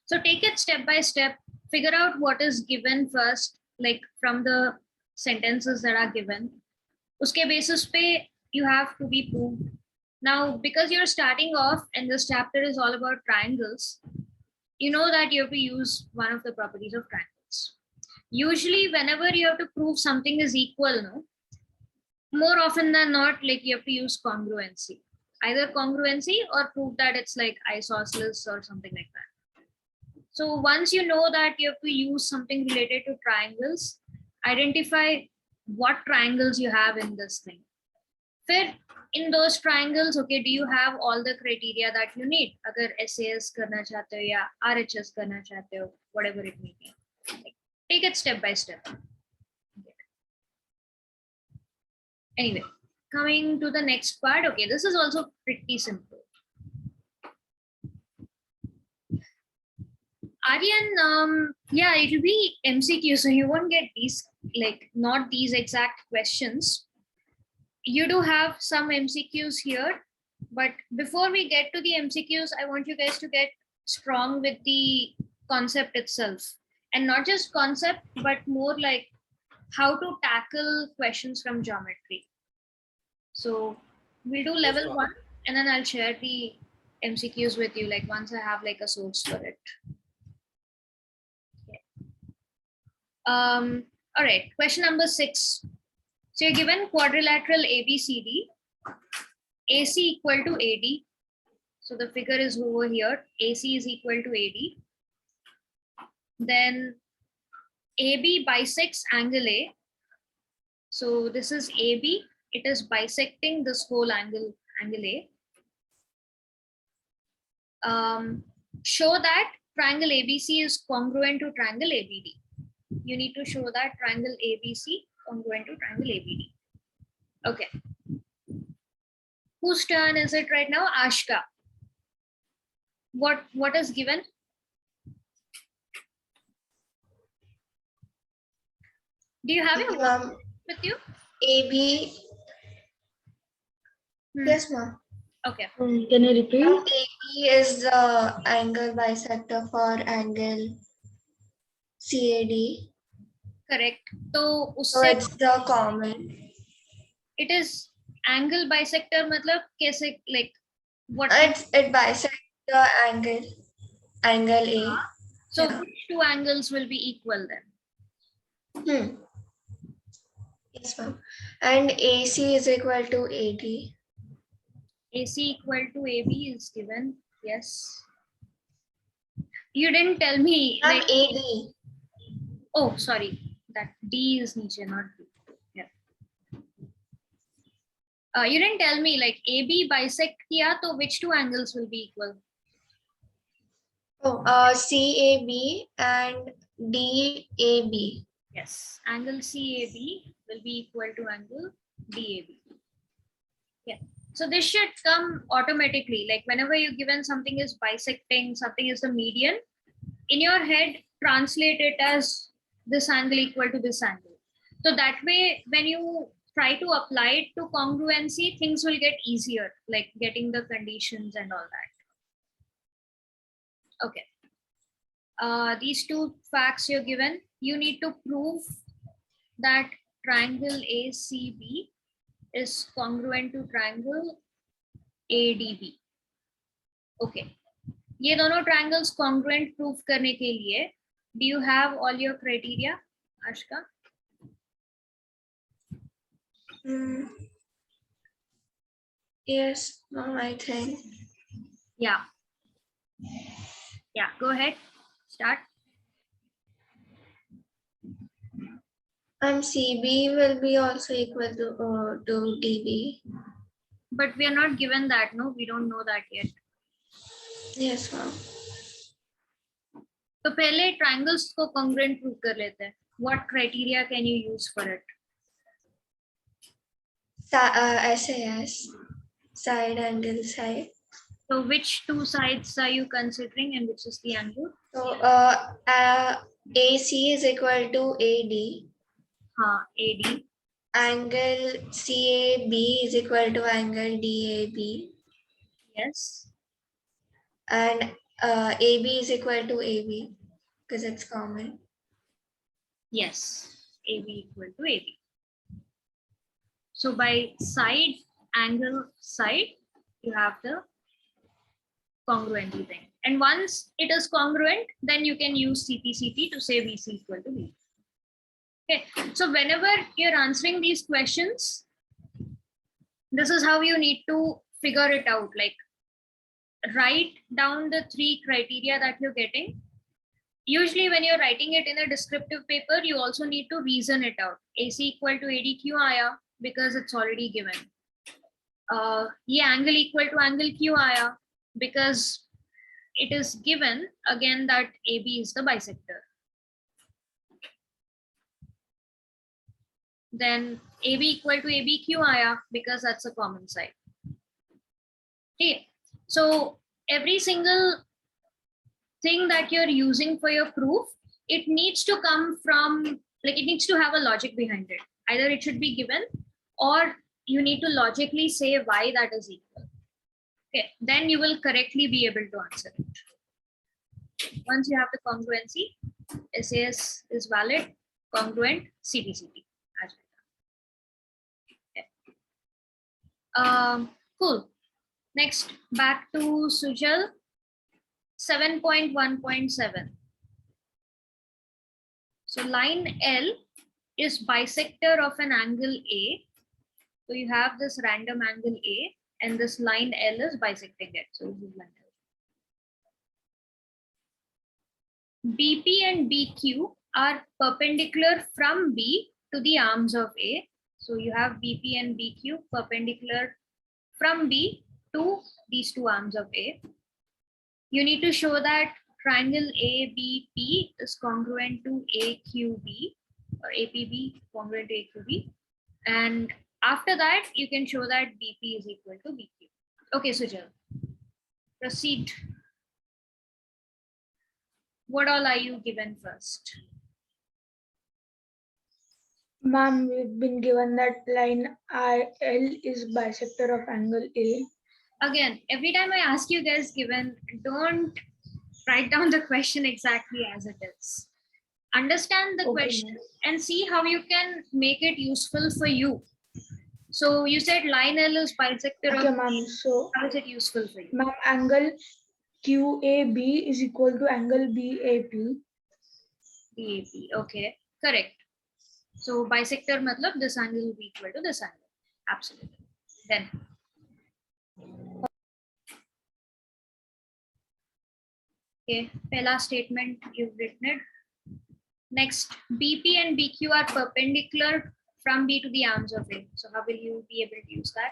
So take it step by step. Figure out what is given first, like from the sentences that are given. Uske basis pe you have to be proved. Now, because you're starting off and this chapter is all about triangles, you know that you have to use one of the properties of triangles. Usually, whenever you have to prove something is equal, no, more often than not, like you have to use congruency. Either congruency or prove that it's like isosceles or something like that. So once you know that you have to use something related to triangles, identify what triangles you have in this thing. फिर in those triangles, okay, do you have all the criteria that you need? अगर SAS करना चाहते हो या RHS करना चाहते हो, whatever it may be. Take it step by step. Anyway, coming to the next part. Okay, this is also pretty simple. Aryan, yeah, it will be MCQ, so you won't get these, like not these exact questions. You do have some MCQs here, but before we get to the MCQs, I want you guys to get strong with the concept itself, and not just concept, but more like how to tackle questions from geometry. So we'll do level 1, and then I'll share the MCQs with you, like once I have like a source for it. Okay. All right, question number 6. So you're given quadrilateral ABCD, AC equal to AD. So the figure is over here. AC is equal to AD. Then AB bisects angle A. So this is AB. It is bisecting this whole angle A. Show that triangle ABC is congruent to triangle ABD. You need to show that triangle ABC congruent to triangle ABD. Okay. Whose turn is it right now? Ashka. What is given? Do you have it? with you? AB. Yes, ma'am. Okay. Can you repeat? AB is the angle bisector for angle CAD. Correct. So So usse it's the common. it is angle bisector matlab kaise, like what? It bisects the angle A. So Yeah. which two angles will be equal then? Yes, ma'am. And AC is equal to AD. AC equal to AB is given. Yes. You didn't tell me. Not Like, AD. oh, sorry. That D is niche, not B. Yeah. You didn't tell me like AB bisect kiya, to which two angles will be equal? Oh, CAB and DAB. Yes. Angle CAB will be equal to angle DAB. Yeah. So this should come automatically. Like whenever you're given something is bisecting, something is the median, in your head, translate it as this angle equal to this angle. So that way, when you try to apply it to congruency, things will get easier, like getting the conditions and all that. Okay. These two facts you're given, you need to prove that triangle ACB is congruent to triangle ADB. Okay. ये दोनों triangles congruent proof करने के लिए, do you have all your criteria, Ashka? Yes, no, I think. Yeah. Yeah, go ahead. Start. CB will be also equal to DB. But we are not given that, no? We don't know that yet. Yes, ma'am. तो पहले triangles को congruent prove कर लेते हैं. What criteria can you use for it? SAS, side angle side. So which two sides are you considering and which is the angle? So AC is equal to AD. AD. Angle CAB is equal to angle DAB. Yes. And AB is equal to AB because it's common. Yes. AB equal to AB. So by side, angle, side, you have the congruency thing. And once it is congruent, then you can use CP/CP to say VC equal to V. Okay. So whenever you're answering these questions, this is how you need to figure it out. Like write down the three criteria that you're getting. Usually when you're writing it in a descriptive paper, you also need to reason it out. AC equal to ADQ आया because it's already given. ये angle equal to angle Q आया because it is given again that AB is the bisector. Then AB equal to ABQ आया because that's a common side. Okay. So every single thing that you're using for your proof, it needs to come from, like it needs to have a logic behind it. Either it should be given or you need to logically say why that is equal. Okay, then you will correctly be able to answer it. Once you have the congruency, SAS is valid, congruent, CP/CP. Okay. Cool. Next, back to Sujal. 7.1.7. So line L is bisector of an angle A. So you have this random angle A and this line L is bisecting it. So this is line L. BP and BQ are perpendicular from B to the arms of A. So you have BP and BQ perpendicular from B to these two arms of A. You need to show that triangle ABP is congruent to AQB or APB congruent to AQB. And after that, you can show that BP is equal to BQ. Okay, Sujal, proceed. What all are you given first? Ma'am, we've been given that line IL is bisector of angle A. Again, every time I ask you guys given, don't write down the question exactly as it is. Understand the Okay, question ma'am. and see how you can make it useful for you. So you said line L is bisector Okay, of, ma'am. So, how is it useful for you? ma'am, angle QAB is equal to angle BAP. BAP, okay, correct. So bisector matlab this angle will be equal to this angle. Absolutely. Then okay, pehla statement you've written it. Next, BP and BQ are perpendicular from B to the arms of A. So how will you be able to use that?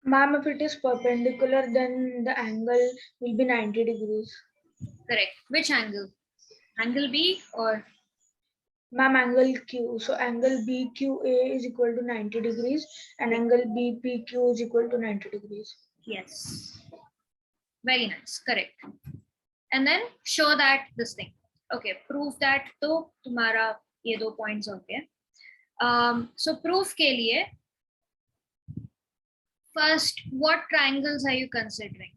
Ma'am, if it is perpendicular, then the angle will be 90 degrees. Correct. Which angle? Angle B or? Ma'am, angle Q. So angle BQA is equal to 90 degrees and angle BPQ is equal to 90 degrees. Yes. Very nice. Correct. And then show that this thing. Okay, prove that तो तुम्हारा ये दो points हो गए. So proof के लिए first, what triangles are you considering?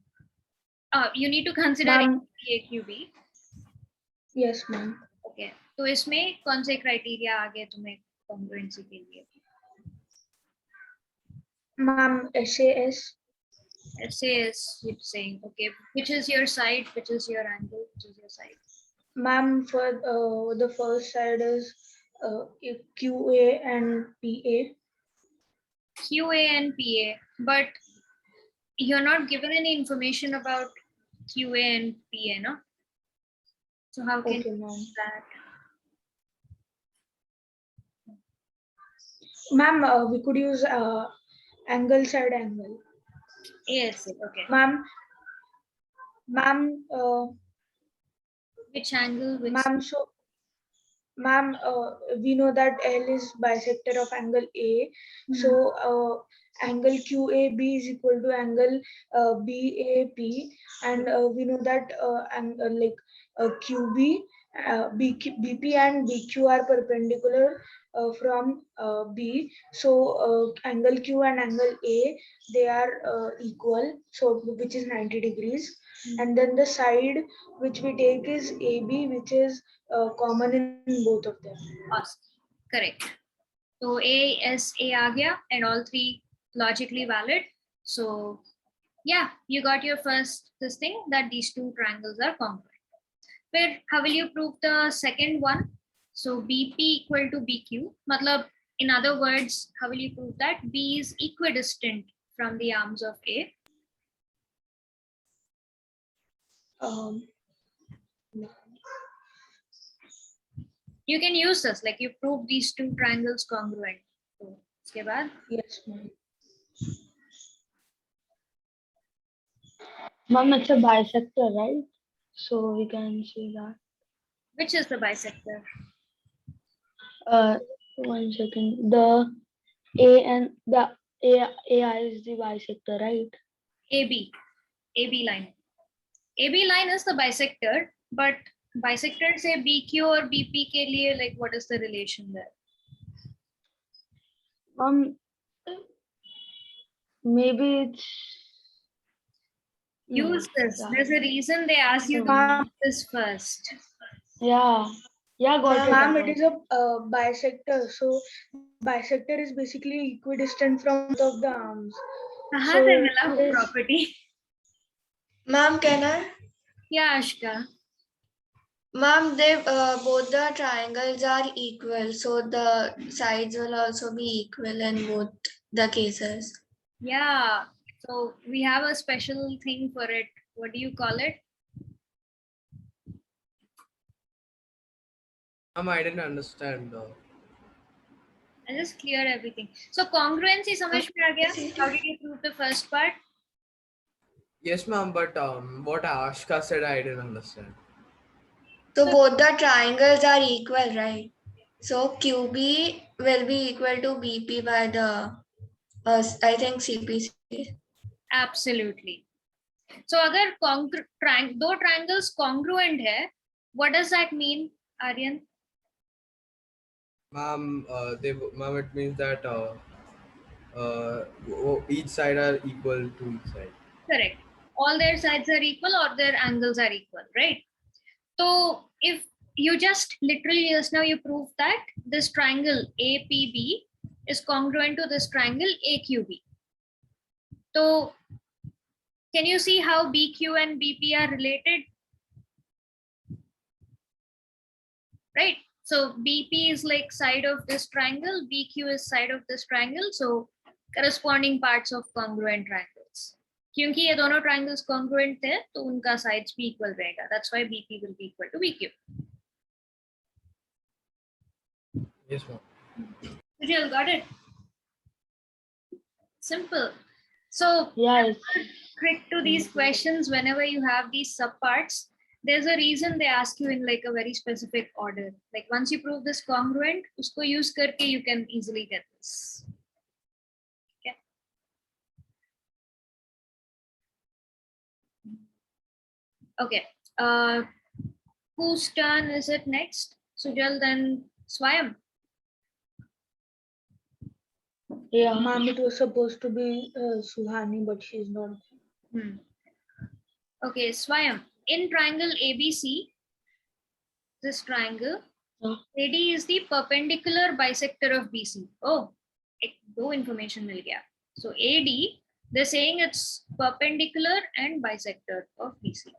You need to consider Ma'am, AQB. yes, ma'am. Okay, तो इसमें कौन से criteria आ गए तुम्हें congruency के लिए? Ma'am, SAS. SAS, you're saying, okay, which is your side, which is your angle, which is your side? Ma'am, for the first side is QA and PA. QA and PA, but you're not given any information about QA and PA, no? So how can Okay, you ma'am. use that? Ma'am, we could use angle side angle. ASA, okay. Ma'am, Which angle? Which ma'am, so ma'am, we know that L is bisector of angle A. So angle QAB is equal to angle BAP, and we know that QB, BP and BQ are perpendicular from B. So angle Q and angle A, they are equal, so which is 90 degrees. And then the side which we take is AB, which is common in both of them. awesome. Correct. So ASA aa gaya and all three logically valid. So yeah, you got your first this thing that these two triangles are congruent. Where how will you prove the second one? So BP equal to BQ. Matlab, in other words, how will you prove that B is equidistant from the arms of A? You can use this, like you prove these two triangles congruent. So, uske baad, Yes, ma'am. Mom, it's a bisector, right? So we can see that. which is the bisector? 1 second. The A and the AI is the bisector, right? AB line. AB line is the bisector, but bisector से BQ और BP के लिए, like what is the relation there? Maybe it's Use this. yeah. There's a reason they ask you to Ma'am, use this first. Yeah, got it. ma'am, I it is a bisector. So bisector is basically equidistant from both of the arms. कहाँ So से मिला it वो is- property? Ma'am, can I? Yeah, Ashka. Ma'am, they both the triangles are equal, so the sides will also be equal in both the cases. Yeah. So we have a special thing for it. What do you call it? I didn't understand though. I'll just clear everything. So congruency समझ में आ गया? How did you prove the first part? Yes, ma'am, but what Ashka said, I didn't understand. So both the triangles are equal, right? So QB will be equal to BP by the, I think CPC. Absolutely. So अगर दो triangles congruent है, what does that mean, Aryan? Ma'am, ma'am, it means that each side are equal to each side. Correct. All their sides are equal or their angles are equal, right? So if you just literally just now you prove that this triangle APB is congruent to this triangle AQB. So can you see how BQ and BP are related? Right? So BP is like side of this triangle, BQ is side of this triangle. So corresponding parts of congruent triangles. क्योंकि ये दोनों triangles congruent थे, तो उनका sides भी equal रहेगा. That's why BP will be equal to BQ. Yes, ma'am. Sujal, got it? Simple. So Yes. trick to these questions whenever you have these subparts, there's a reason they ask you in like a very specific order. Like once you prove this congruent, usko use karke you can easily get this. Okay. Okay. Whose turn is it next? Sujal, then Swayam. Yeah. Ma'am, it was supposed to be Suhani, but she's not. Okay, Swayam. In triangle ABC, this triangle, AD is the perpendicular bisector of BC. Oh, no information mil gaya. So AD, they're saying it's perpendicular and bisector of BC.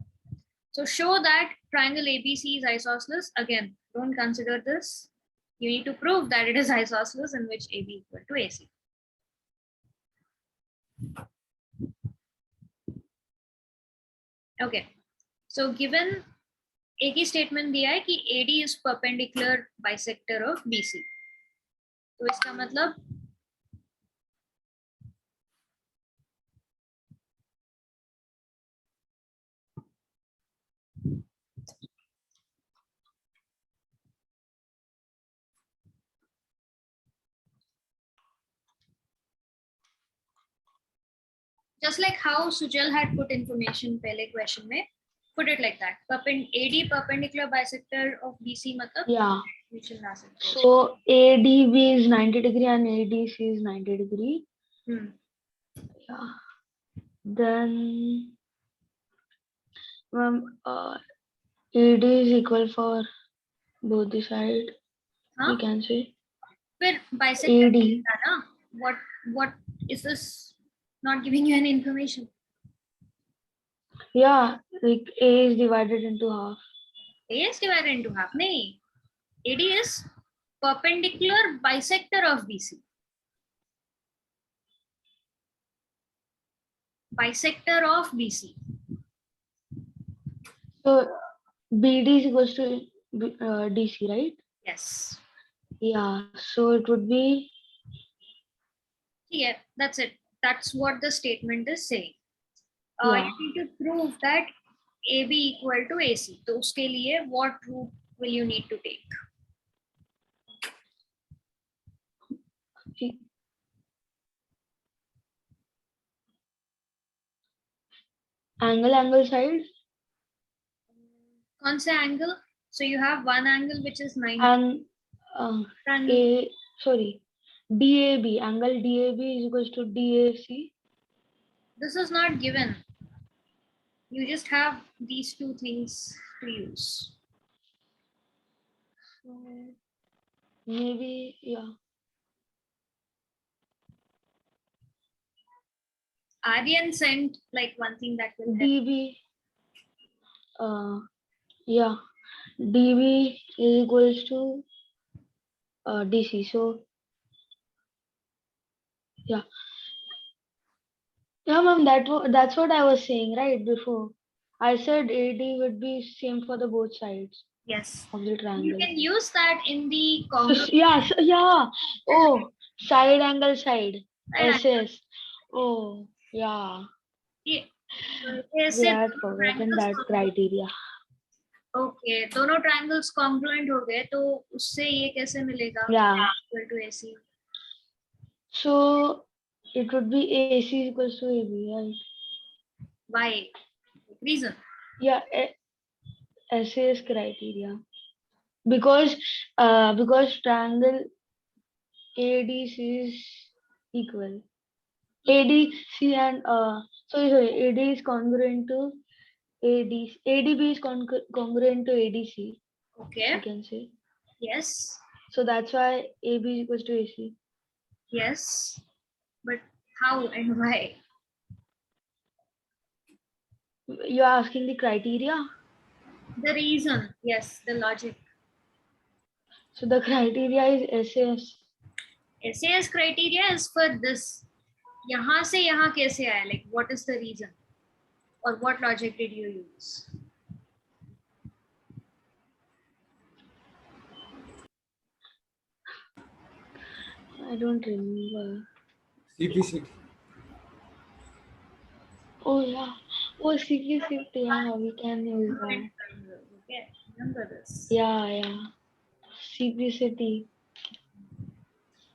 So show that triangle ABC is isosceles. Again, don't consider this. You need to prove that it is isosceles in which AB equal to AC. Okay. So given एक ही statement दिया है कि AD is perpendicular bisector of BC. तो इसका मतलब just like how Sujal had put information पहले question में, put it like that. AD perpendicular bisector of BC मतलब Yeah. equation ला सकते हो. So ADB is 90 degree and ADC is 90 degree. Yeah. Then AD is equal for both the side. Huh? We can say. फिर bisector AD. था ना? What is this not giving you any information? Yeah, like A is divided into half. A is divided into half. नहीं. AD is perpendicular bisector of BC. Bisector of BC. So BD is equals to DC, right? Yes. Yeah, so it would be. Yeah, that's it. That's what the statement is saying. Yeah. You need to prove that AB equal to AC. तो उसके लिए what route will you need to take? Angle side. कौन सा angle? So you have one angle which is 90. And DAB, angle DAB is equals to DAC. This is not given. You just have these two things to use. So maybe, yeah. Aryan sent like one thing that will help. DB, yeah, DB is equals to DC. So yeah, ma'am, that's what I was saying right before. I said AD would be same for the both sides. Yes. Of the triangle. You can use that in the yeah. Oh, side angle side. Side SS. Oh, yeah. Yeah. We had forgotten that criteria. Okay, दोनों triangles congruent हो गए तो उससे ये कैसे मिलेगा? Yeah. Equal to AC. So it would be AC equals to AB, right? Why? Reason. Yeah, SAS criteria. Because triangle ADC is equal. ADC and sorry, AD is congruent to AD. ADB is congruent to ADC. You Okay. can say. Yes. So that's why AB is equals to AC. Yes. But how and why? You're asking the criteria. The reason. Yes. The logic. So the criteria is SAS. SAS criteria is for this. यहाँ से यहाँ कैसे आया? Like, what is the reason? Or what logic did you use? I don't remember. CPCT. Oh yeah. Oh CPCT. Yeah, we can use that. Okay, remember this. Yeah. CPCT.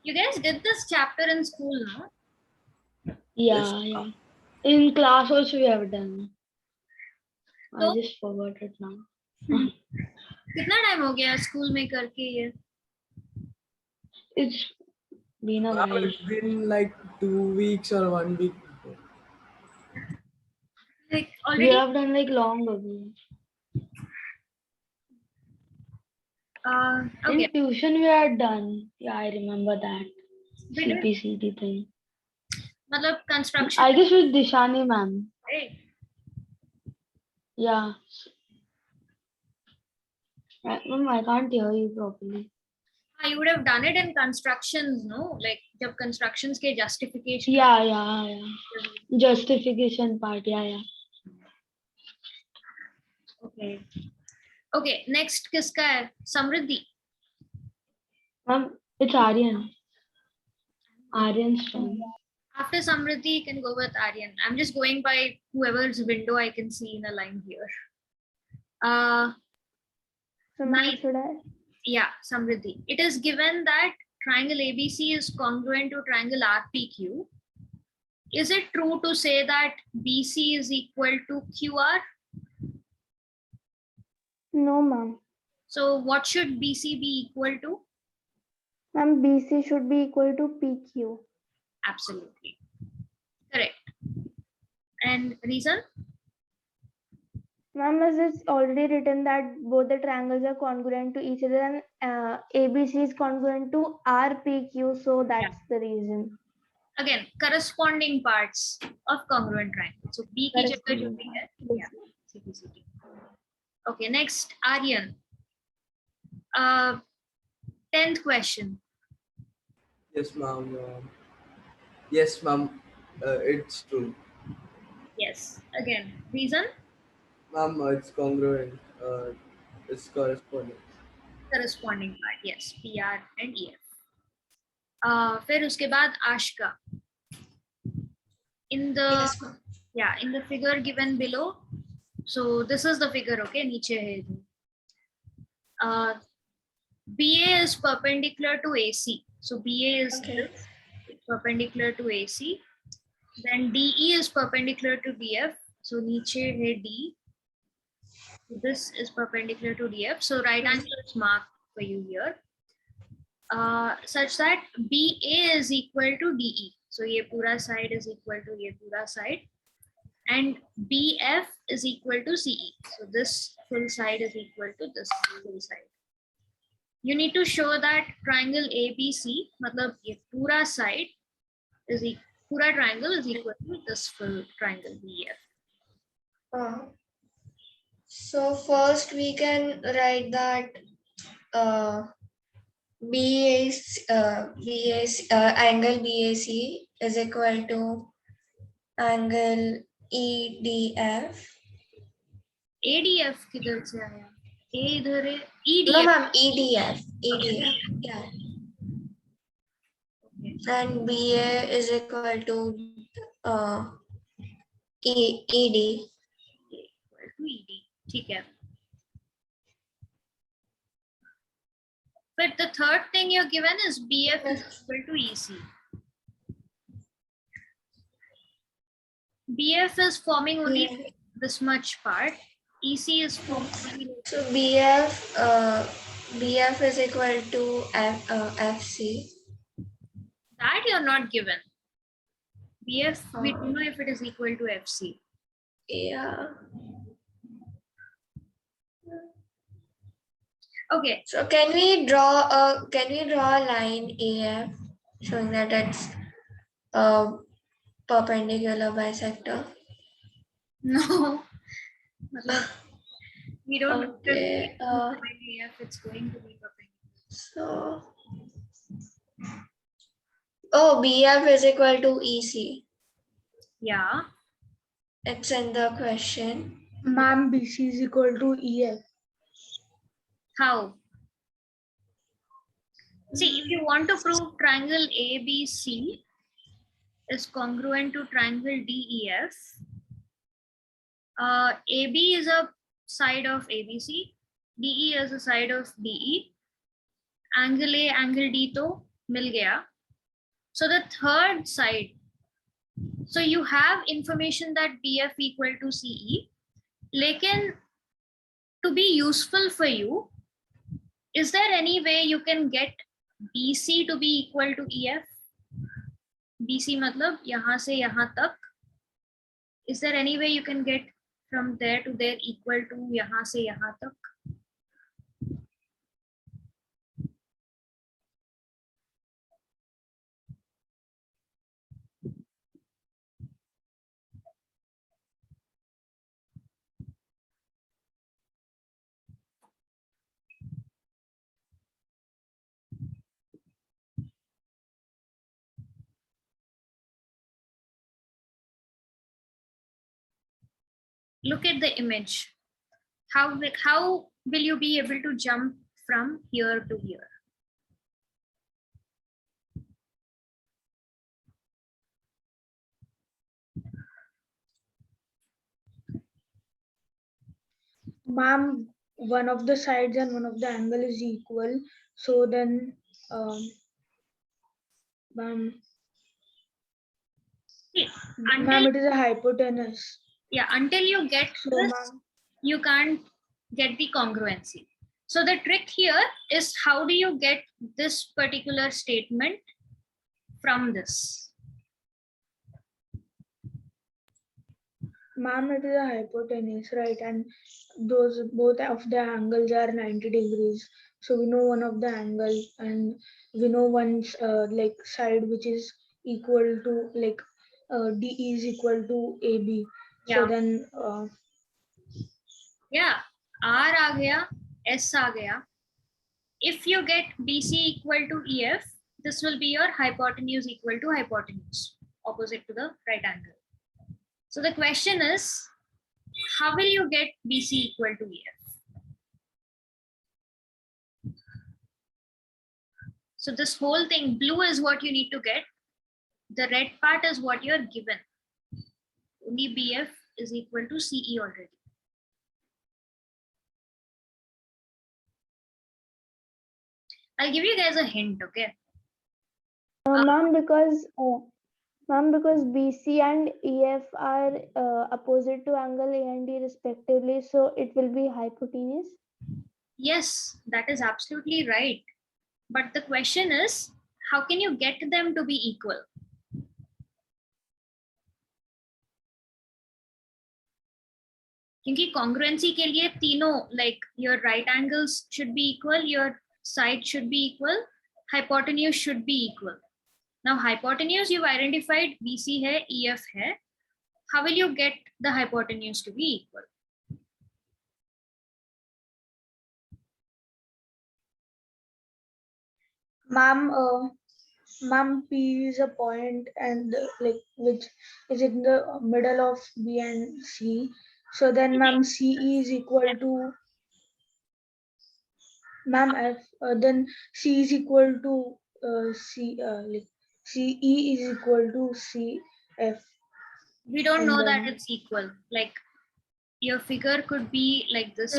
You guys did this chapter in school, no? Yeah. In class also we have done. I So, just forgot it now. कितना time हो गया school में करके ये? It's been a while. It's been like 2 weeks or 1 week. Like We already. have done like long ago. Okay. In tuition we had done. Yeah, I remember that. We did. CPCT thing. मतलब construction. I guess with Dishani ma'am. Right. Yeah. Ma'am, I can't hear you properly. You would have done it in constructions, no? Like जब constructions के justification. Yeah. Justification part. Yeah. Okay. Next किसका है? समृद्धि. Ma'am, it's Aryan. Aryan's turn. After Samriddhi, you can go with Aryan. I'm just going by whoever's window I can see in a line here. Should I? Yeah, Samriddhi. It is given that triangle ABC is congruent to triangle RPQ. Is it true to say that BC is equal to QR? No, ma'am. So what should BC be equal to? Ma'am, BC should be equal to PQ. Absolutely. Correct. And reason? Ma'am, as it's already written that both the triangles are congruent to each other and ABC is congruent to RPQ, so that's the reason. Again, corresponding parts of congruent triangle. So B की जगह जो भी है, yeah, CPCT. Okay, next, Aryan. 10th question. Yes, ma'am. Yes, ma'am. It's true. Yes. Again, reason? Ma'am, it's congruent. It's corresponding. Corresponding part. Yes. PR and EF. फिर उसके बाद Ashka. In the in the figure given below. So this is the figure. Okay, नीचे है. BA is perpendicular to AC. So BA is perpendicular to AC. Then DE is perpendicular to DF. So नीचे है D. This is perpendicular to DF. So right angle is marked for you here. Such that BA is equal to DE. So ये पूरा side is equal to ये पूरा side. And BF is equal to CE. So this full side is equal to this full side. You need to show that triangle ABC, मतलब ये पूरा side is पूरा triangle is equal to this full triangle BF. So first we can write that angle BAC is equal to angle EDF. ADF किधर से आया? A इधर है. No, EDF. ma'am, EDF. Yeah. Okay. And BA is equal to ED. Equal to ED. ठीक है. But the third thing you're given is BF is equal to EC. BF is forming only Yeah. this much part. EC is forming only. So BF is equal to FC. That you're not given. BF, we don't know if it is equal to FC. Yeah. Okay. So can we draw a line AF showing that it's a perpendicular bisector? No. We don't know Okay. if it's going to be perpendicular. So BF is equal to EC. Yeah. It's in the question. Ma'am, BC is equal to EF. How? See, if you want to prove triangle ABC is congruent to triangle DEF, AB is a side of ABC, DE is a side of DE, angle A, angle D to mil gaya. So the third side, so you have information that BF equal to CE, lekin to be useful for you, is there any way you can get BC to be equal to EF? BC matlab yahan se yahan tak. Is there any way you can get from there to there equal to yahan se yahan tak? Look at the image. How will you be able to jump from here to here? Ma'am, one of the sides and one of the angle is equal. So then, ma'am, it is a hypotenuse. Yeah, until you get So, this, ma'am, you can't get the congruency. So the trick here is how do you get this particular statement from this? ma'am, it is a hypotenuse, right? And those both of the angles are 90 degrees. So we know one of the angle, and we know one's like side which is equal to like DE is equal to AB. Yeah. So then, Yeah, R aa gaya, S aa gaya. If you get BC equal to EF, this will be your hypotenuse equal to hypotenuse, opposite to the right angle. So the question is, how will you get BC equal to EF? So this whole thing, blue is what you need to get. The red part is what you're given. Only BF is equal to CE already. I'll give you guys a hint, okay? Ma'am, because BC and EF are opposite to angle A and D respectively, so it will be hypotenuse. Yes, that is absolutely right. But the question is, how can you get them to be equal? क्योंकि congruency के लिए तीनों, like your right angles should be equal, your side should be equal, hypotenuse should be equal. Now hypotenuse you've identified BC hai, EF hai. How will you get the hypotenuse to be equal? ma'am, P is a point and like which is in the middle of B and C. So then, ma'am, CE is equal to ma'am F. Then C is equal to like CE is equal to CF. We don't And know then, that it's equal. Like your figure could be like this.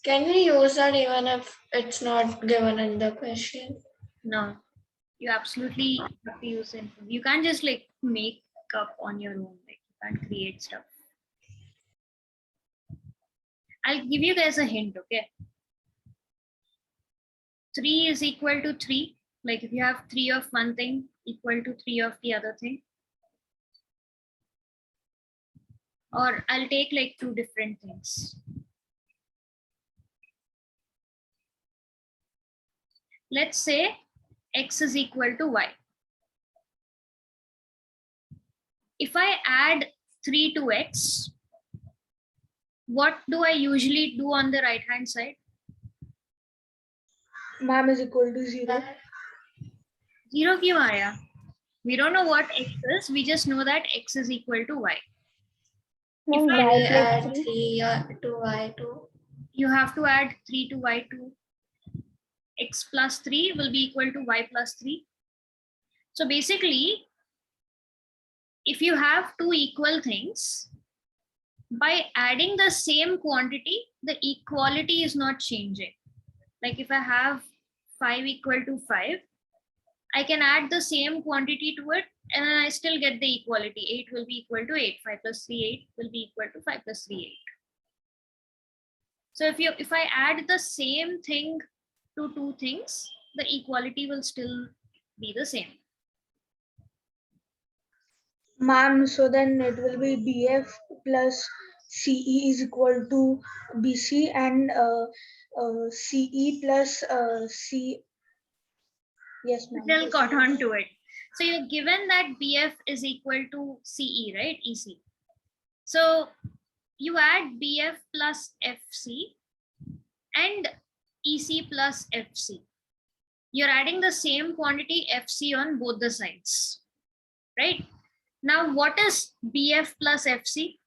Can we use that even if it's not given in the question? No, you absolutely have to use it. You can't just like make up on your own. Like Can't create stuff. I'll give you guys a hint, okay? 3 is equal to 3. Like if you have 3 of one thing equal to 3 of the other thing. Or I'll take like 2 different things. Let's say x is equal to y. If I add 3 to x, what do I usually do on the right hand side? Ma'am is equal to 0. 0 kyun aaya? We don't know what x is. We just know that x is equal to y. Ma'am, If I y add plus 3. 3 to y2. You have to add 3 to y2. X plus 3 will be equal to y plus 3. So basically, if you have 2 equal things, by adding the same quantity, the equality is not changing. Like if I have 5 equal to 5, I can add the same quantity to it and I still get the equality. 8 will be equal to 8. 5 plus 3, 8 will be equal to 5 plus 3, 8. So if I add the same thing to 2 things, the equality will still be the same. Ma'am, so then it will be BF plus CE is equal to BC and CE plus C. Yes, ma'am. Still got on to it. So you're given that BF is equal to CE, right? EC. So you add BF plus FC and EC plus FC. You're adding the same quantity FC on both the sides, right? Now, what is BF plus FC?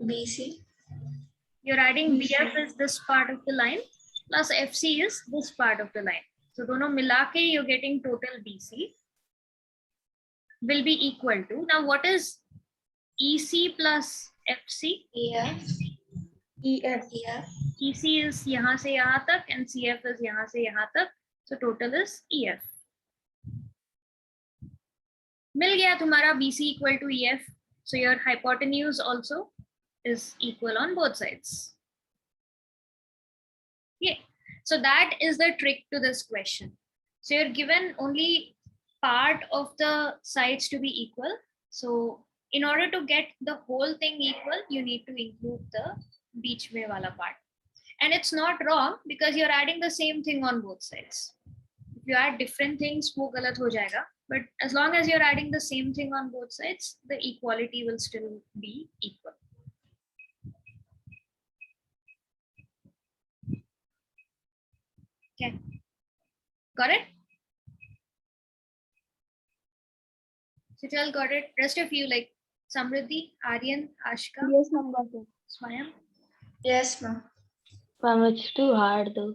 BC. You're adding BF is this part of the line plus FC is this part of the line. So dono milake you're getting total BC will be equal to. Now, what is EC plus FC? EF. EF. EF. EC is yahan se yahan tak and CF is yahan se yahan tak. So total is EF. Mil gaya tumhara BC equal to EF. So your hypotenuse also is equal on both sides. Okay. So that is the trick to this question. So you're given only part of the sides to be equal. So in order to get the whole thing equal, you need to include the beech mein wala part. And it's not wrong because you're adding the same thing on both sides. If you add different things, wo galat ho jayega. But as long as you're adding the same thing on both sides, the equality will still be equal. Okay. Got it? Sital got it. Rest of you like Samriddhi, Aryan, Ashka, Yes, ma'am, got it. Swayam. Yes, ma'am. Ma'am, it's too hard though.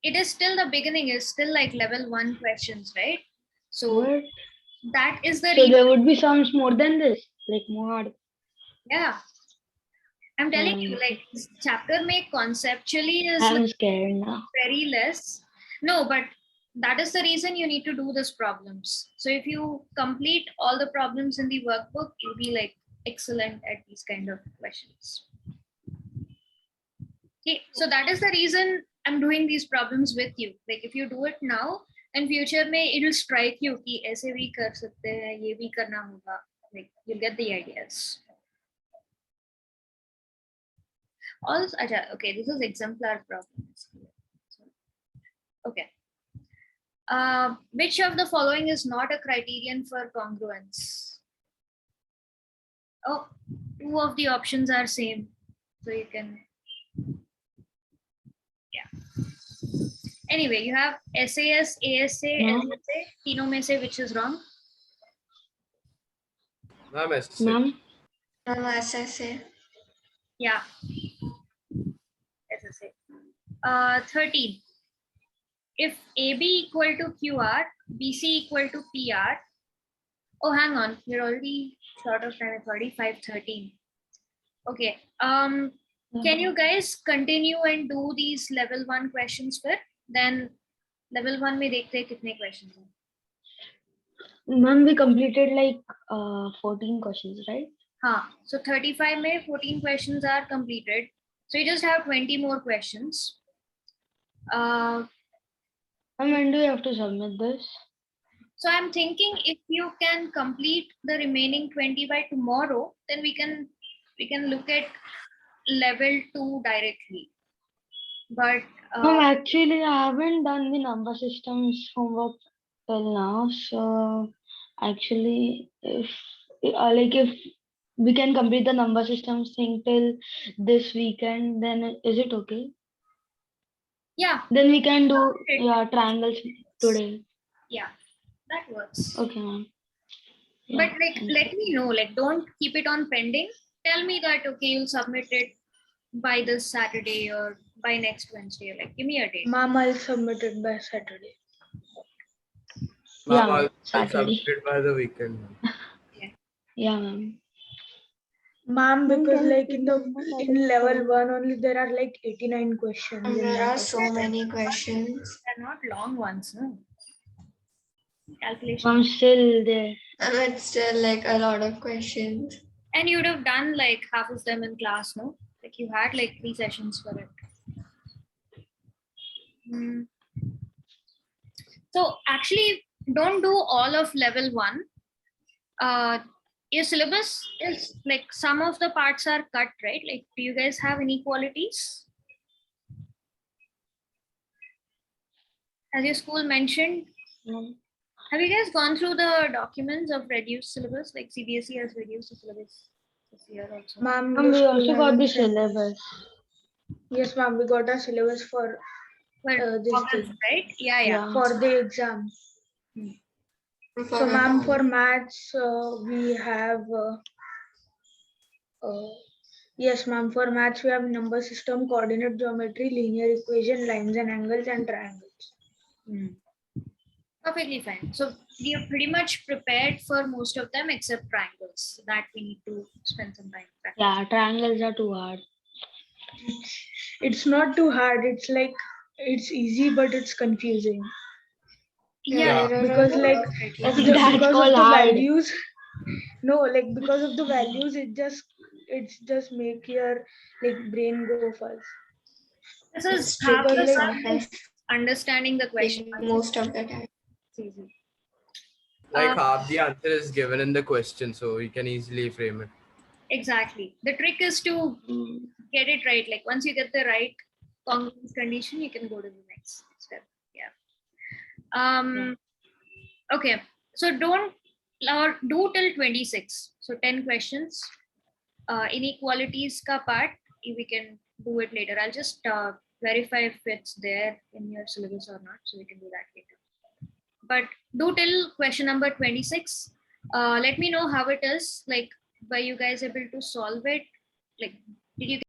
It is still the beginning, is still like level 1 questions, right? So What? that is the So reason. there would be sums more than this, like more hard. Yeah. I'm telling you, like this chapter may conceptually is I'm like scared now. very less. No, but that is the reason you need to do these problems. So if you complete all the problems in the workbook, you'll be like excellent at these kind of questions. Okay, so that is the reason I'm doing these problems with you. Like if you do it now, in future may it will strike you कि ऐसे भी कर सकते हैं, ये भी करना होगा. Like you'll get the ideas. Also, okay, this is exemplar problems. Okay. Which of the following is not a criterion for congruence? Oh, 2 of the options are same. So you can, yeah. Anyway, you have SAS, ASA, LSA, तीनों में से which is wrong? Ma'am, SSA. Ma'am? Ma'am, SSA. Yeah. SSA. 13. If AB equal to QR, BC equal to PR. Oh, hang on. You're already short of time. It's already 5:13. Okay. Can you guys continue and do these level 1 questions first? Then level 1 में देखते हैं कितने questions हैं. Ma'am, we completed like 14 questions, right? So 35 May 14 questions are completed. So you just have 20 more questions. And when do you have to submit this? So I'm thinking if you can complete the remaining 20 by tomorrow, then we can look at level 2 directly. But Ma'am, actually, I haven't done the number systems homework till now. So actually, if we can complete the number systems thing till this weekend, then is it okay? yeah, Then we can do triangles today. yeah, that works. Okay, ma'am. But let me know, don't keep it on pending. Tell me that okay, you'll submit it by this Saturday or by next Wednesday. Give me a date. Ma'am, I'll submit it by Saturday. Ma'am, Yeah, I'll Saturday. submit it by the weekend. Yeah, ma'am. Ma'am, Ma'am, because can you in level 1 only there are 89 questions. And in there that are so many questions. They're not long ones, no? Calculation. I'm still there. And it's still like a lot of questions. And you'd have done half of them in class, no? You had 3 sessions for it. So actually, don't do all of level 1. Your syllabus is some of the parts are cut, right? Do you guys have inequalities? As your school mentioned, have you guys gone through the documents of reduced syllabus? CBSE has reduced the syllabus this year also. Ma'am, And we also got the syllabus. Yes, ma'am, we got a syllabus for this August, thing. right? Yeah. For the exam. So, ma'am, for maths, we have yes, ma'am. For maths, we have number system, coordinate geometry, linear equation, lines and angles, and triangles. Perfectly fine. So we are pretty much prepared for most of them except triangles. So that we need to spend some time practicing. Yeah, triangles are too hard. It's not too hard. It's it's easy, but it's confusing. Yeah, because That's because called of the hard. values. No, because of the values, it's just make your brain go fast. this is It's half tricky the sometimes. understanding the question. Most of the time. It's easy. Half the answer is given in the question, so we can easily frame it. Exactly. The trick is to get it right. Once you get the right congruence condition, you can go to the next step. Yeah. Okay. So do till 26. So 10 questions. Inequalities ka part, we can do it later. I'll just verify if it's there in your syllabus or not. So we can do that later. But do till question number 26. Let me know how it is. Were you guys able to solve it? Did you